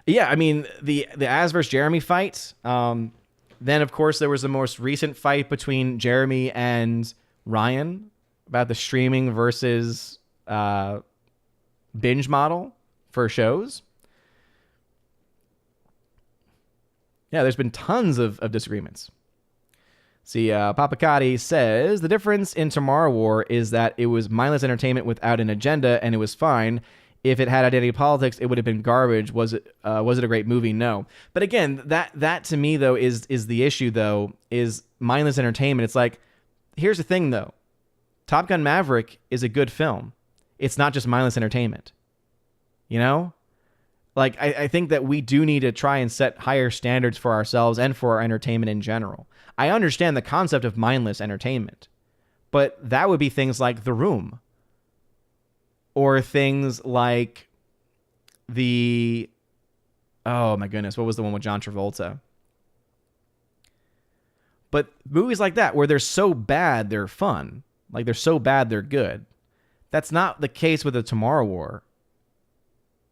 Yeah, I mean, the Az versus Jeremy fight, then, of course, there was the most recent fight between Jeremy and Ryan about the streaming versus binge model for shows. Yeah, there's been tons of disagreements. See, Papakati says, the difference in Tomorrow War is that it was mindless entertainment without an agenda, and it was fine. If it had identity politics, it would have been garbage. Was it a great movie? No. But again, that to me, though, is the issue, though, is mindless entertainment. It's like, here's the thing, though. Top Gun Maverick is a good film. It's not just mindless entertainment. You know? Like, I think that we do need to try and set higher standards for ourselves and for our entertainment in general. I understand the concept of mindless entertainment, but that would be things like The Room, or things like oh my goodness, what was the one with John Travolta? But movies like that, where they're so bad, they're fun. Like, they're so bad, they're good. That's not the case with the Tomorrow War.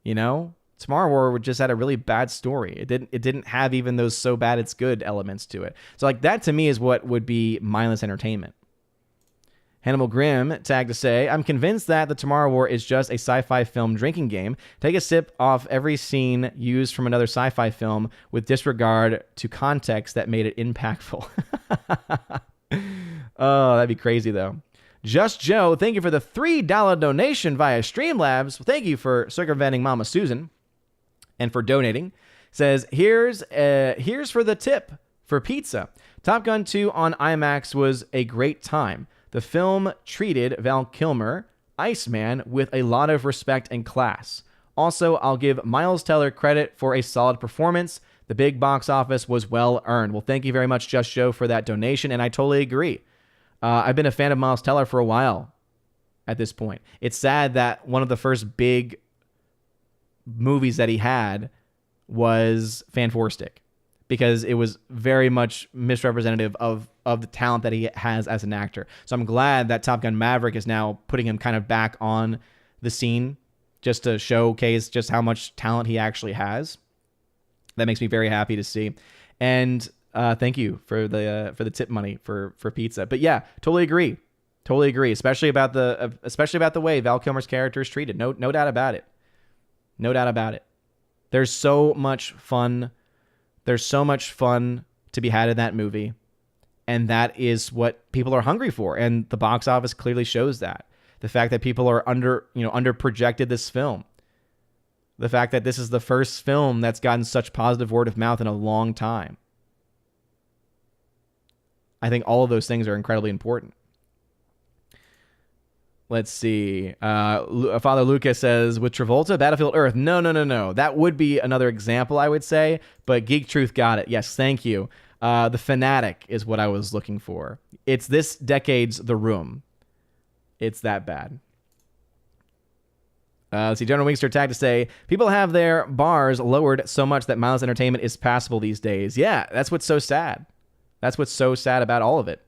You know? Tomorrow War just had a really bad story. It didn't have even those so bad it's good elements to it. So like that to me is what would be mindless entertainment. Hannibal Grimm tagged to say, I'm convinced that the Tomorrow War is just a sci-fi film drinking game. Take a sip off every scene used from another sci-fi film with disregard to context that made it impactful. Oh, that'd be crazy though. Just Joe, thank you for the $3 donation via Streamlabs. Thank you for circumventing Mama Susan. And for donating, says, here's for the tip for pizza. Top Gun 2 on IMAX was a great time. The film treated Val Kilmer, Iceman, with a lot of respect and class. Also, I'll give Miles Teller credit for a solid performance. The big box office was well earned. Well, thank you very much, Just Joe, for that donation, and I totally agree. I've been a fan of Miles Teller for a while at this point. It's sad that one of the first big movies that he had was Fantastic, because it was very much misrepresentative of the talent that he has as an actor. So I'm glad that Top Gun Maverick is now putting him kind of back on the scene just to showcase just how much talent he actually has. That makes me very happy to see. And thank you for the tip money for pizza. But yeah, totally agree. Totally agree. Especially about the way Val Kilmer's character is treated. No doubt about it. No doubt about it. There's so much fun. There's so much fun to be had in that movie. And that is what people are hungry for. And the box office clearly shows that. The fact that people are under projected this film. The fact that this is the first film that's gotten such positive word of mouth in a long time. I think all of those things are incredibly important. Let's see. Father Lucas says, with Travolta, Battlefield Earth. No. That would be another example, I would say. But Geek Truth got it. Yes, thank you. The Fanatic is what I was looking for. It's this decade's The Room. It's that bad. Let's see, General Wingster tagged to say, people have their bars lowered so much that mindless entertainment is passable these days. Yeah, that's what's so sad. That's what's so sad about all of it.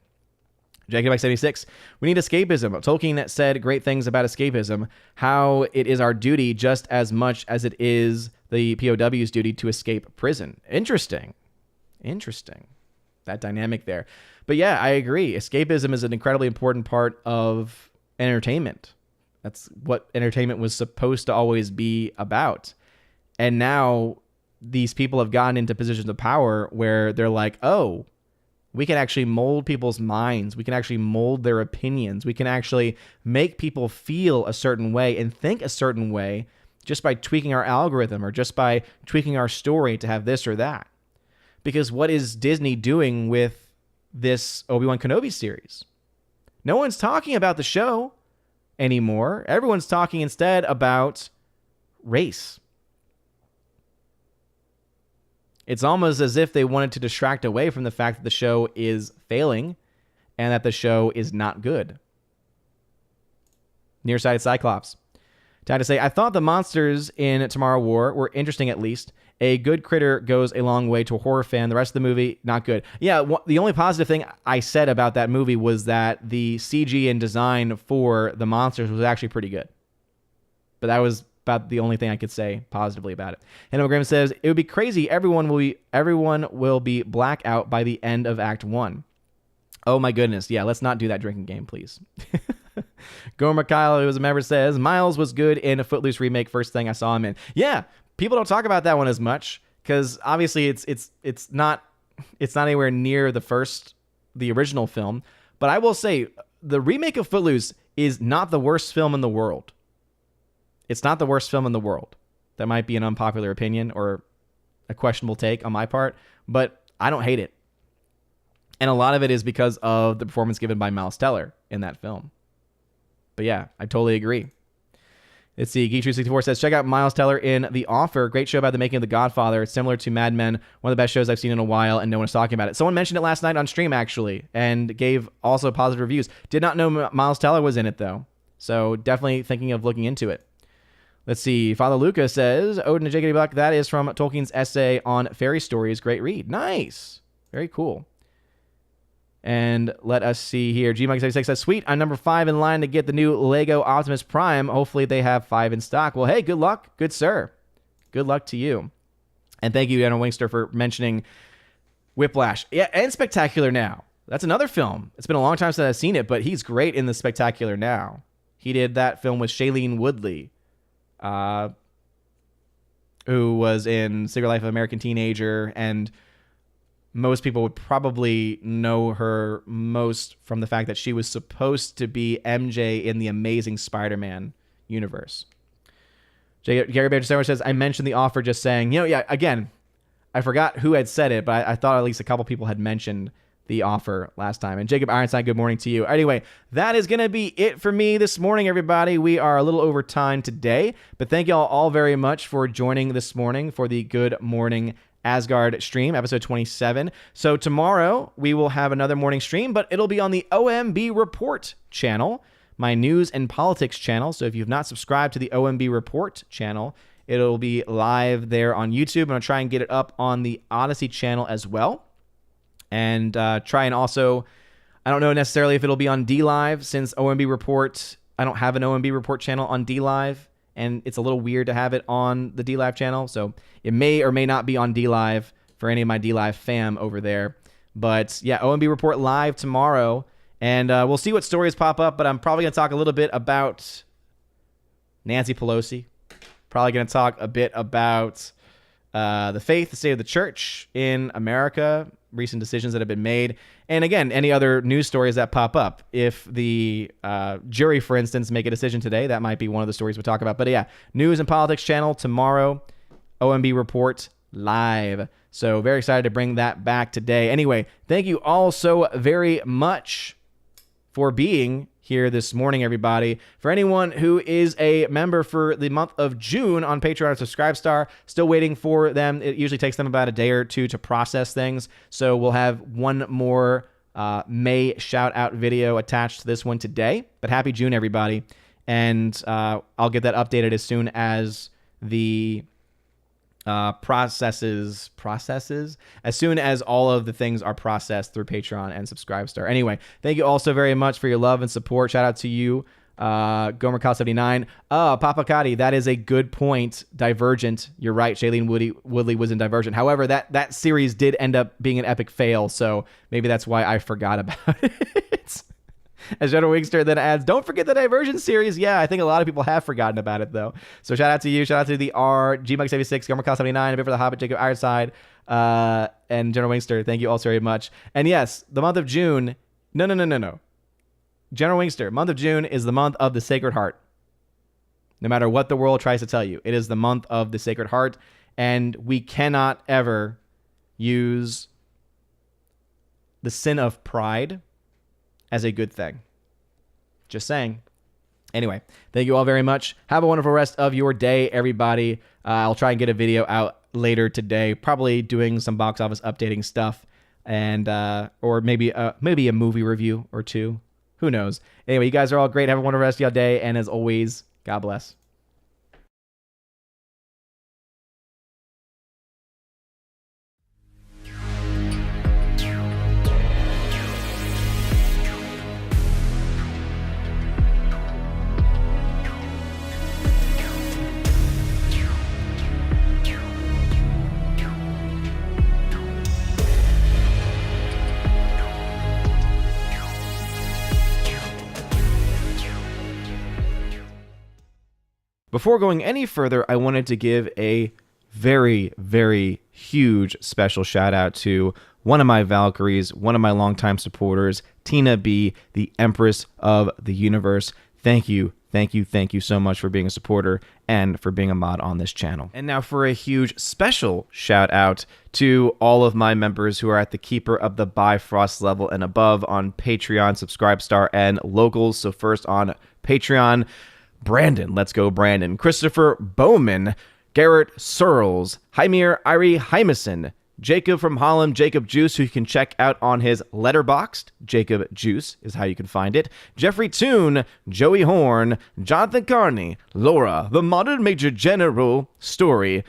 Jacob X76, we need escapism. Tolkien said great things about escapism, how it is our duty just as much as it is the POW's duty to escape prison. Interesting. That dynamic there. But yeah, I agree. Escapism is an incredibly important part of entertainment. That's what entertainment was supposed to always be about. And now these people have gotten into positions of power where they're like, oh, we can actually mold people's minds. We can actually mold their opinions. We can actually make people feel a certain way and think a certain way just by tweaking our algorithm or just by tweaking our story to have this or that. Because what is Disney doing with this Obi-Wan Kenobi series? No one's talking about the show anymore. Everyone's talking instead about race. It's almost as if they wanted to distract away from the fact that the show is failing and that the show is not good. Nearsighted Cyclops. Time to say, I thought the monsters in Tomorrow War were interesting at least. A good critter goes a long way to a horror fan. The rest of the movie, not good. Yeah, the only positive thing I said about that movie was that the CG and design for the monsters was actually pretty good. But that was about the only thing I could say positively about it. And Graham says, it would be crazy. Everyone will be blackout by the end of Act 1. Oh my goodness. Yeah, let's not do that drinking game, please. Gomer Kyle, who is a member, says, Miles was good in a Footloose remake, first thing I saw him in. Yeah, people don't talk about that one as much because obviously it's not anywhere near the original film. But I will say the remake of Footloose is not the worst film in the world. It's not the worst film in the world. That might be an unpopular opinion or a questionable take on my part, but I don't hate it. And a lot of it is because of the performance given by Miles Teller in that film. But yeah, I totally agree. Let's see. Geek264 says, check out Miles Teller in The Offer. Great show about the making of The Godfather. It's similar to Mad Men. One of the best shows I've seen in a while, and no one's talking about it. Someone mentioned it last night on stream, actually, and gave also positive reviews. Did not know Miles Teller was in it, though. So definitely thinking of looking into it. Let's see. Father Luca says, Odin and J.K. Buck, that is from Tolkien's essay on fairy stories. Great read. Nice. Very cool. And let us see here. GMA76 says, sweet, I'm number 5 in line to get the new Lego Optimus Prime. Hopefully they have 5 in stock. Well, hey, good luck. Good sir. Good luck to you. And thank you, Daniel Wingster, for mentioning Whiplash. Yeah, and Spectacular Now. That's another film. It's been a long time since I've seen it, but he's great in the Spectacular Now. He did that film with Shailene Woodley, who was in Secret Life of American Teenager, and most people would probably know her most from the fact that she was supposed to be MJ in the Amazing Spider-Man universe. Gary Bader says, I mentioned The Offer just saying, again, I forgot who had said it, but I thought at least a couple people had mentioned The Offer last time. And Jacob Ironstein, good morning to you. Anyway, that is going to be it for me this morning, everybody. We are a little over time today, but thank y'all all very much for joining this morning for the Good Morning Asgard stream, episode 27. So tomorrow we will have another morning stream, but it'll be on the OMB Report channel, my news and politics channel. So if you've not subscribed to the OMB Report channel, it'll be live there on YouTube. I'm going to try and get it up on the Odyssey channel as well. And try and also, I don't know necessarily if it'll be on DLive, since OMB Report, I don't have an OMB Report channel on DLive, and it's a little weird to have it on the DLive channel. So it may or may not be on DLive for any of my DLive fam over there. But yeah, OMB Report live tomorrow. And we'll see what stories pop up, but I'm probably going to talk a little bit about Nancy Pelosi. Probably going to talk a bit about the faith, the state of the church in America, recent decisions that have been made, and again, any other news stories that pop up. If the jury, for instance, make a decision today, that might be one of the stories we'll talk about. But yeah, news and politics channel tomorrow, OMB Report live. So very excited to bring that back today. Anyway, thank you all so very much for being here this morning, everybody. For anyone who is a member for the month of June on Patreon or Subscribestar, still waiting for them. It usually takes them about a day or two to process things. So we'll have one more May shout out video attached to this one today. But happy June, everybody. And I'll get that updated as soon as the processes as soon as all of the things are processed through Patreon and Subscribestar. Anyway, thank you all so very much for your love and support. Shout out to you, Gomer Kyle 79. Papa Kadi, that is a good point. Divergent, you're right. Shailene Woodley was in Divergent. However, that series did end up being an epic fail, so maybe that's why I forgot about it. As General Wingster then adds, don't forget the Divergent series. Yeah, I think a lot of people have forgotten about it, though. So shout out to you. Shout out to the R, GMUG76, Gomer Kyle 79, a bit for the Hobbit, Jacob Ironside, and General Wingster. Thank you all so very much. And yes, the month of June. No. General Wingster, month of June is the month of the Sacred Heart. No matter what the world tries to tell you, it is the month of the Sacred Heart, and we cannot ever use the sin of pride as a good thing. Just saying. Anyway, thank you all very much. Have a wonderful rest of your day, everybody. I'll try and get a video out later today, probably doing some box office updating stuff, and or maybe a movie review or two. Who knows? Anyway, you guys are all great. Have a wonderful rest of your day, and as always, God bless. Before going any further, I wanted to give a very, very huge special shout out to one of my Valkyries, one of my longtime supporters, Tina B, the Empress of the Universe. Thank you so much for being a supporter and for being a mod on this channel. And now for a huge special shout out to all of my members who are at the Keeper of the Bifrost level and above on Patreon, Subscribestar, and Locals. So first on Patreon, Brandon, let's go Brandon, Christopher Bowman, Garrett Searles, Hymir Irie Hymason, Jacob from Holland, Jacob Juice, who you can check out on his Letterboxd. Jacob Juice is how you can find it. Jeffrey Toon, Joey Horn, Jonathan Carney, Laura, the Modern Major General, Story,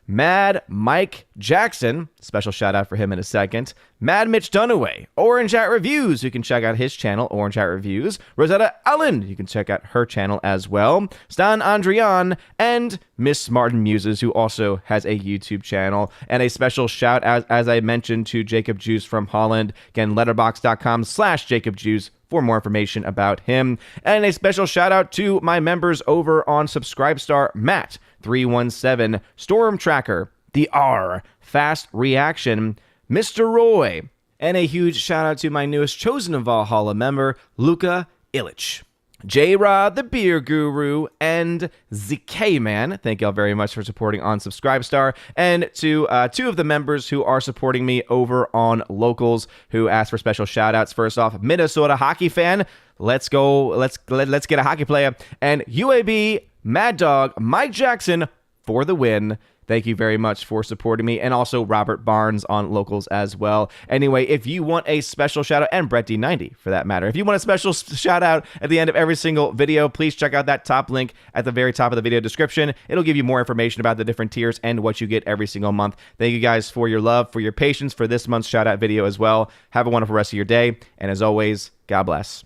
Mad Mike Jackson, special shout out for him in a second, Mad Mitch Dunaway, Orange Hat Reviews, you can check out his channel, Orange Hat Reviews, Rosetta Allen, you can check out her channel as well, Stan Andrian, and Miss Martin Muses, who also has a YouTube channel, and a special shout out, as I mentioned, to Jacob Juice from Holland, again, letterboxd.com/Jacob Juice for more information about him, and a special shout out to my members over on Subscribestar, Matt 317, Storm Tracker, The R, Fast Reaction, Mr. Roy, and a huge shout out to my newest Chosen of Valhalla member, Luka Illich. J-Rod, the Beer Guru, and ZK-Man. Thank y'all very much for supporting on Subscribestar. And to two of the members who are supporting me over on Locals, who asked for special shout-outs. First off, Minnesota hockey fan. Let's go. Let's get a hockey player. And UAB, Mad Dog, Mike Jackson for the win. Thank you very much for supporting me, and also Robert Barnes on locals as well. Anyway, if you want a special shout out, and Brett D90 for that matter, if you want a special shout out at the end of every single video, please check out that top link at the very top of the video description. It'll give you more information about the different tiers and what you get every single month. Thank you guys for your love, for your patience, for this month's shout out video as well. Have a wonderful rest of your day, and as always, God bless.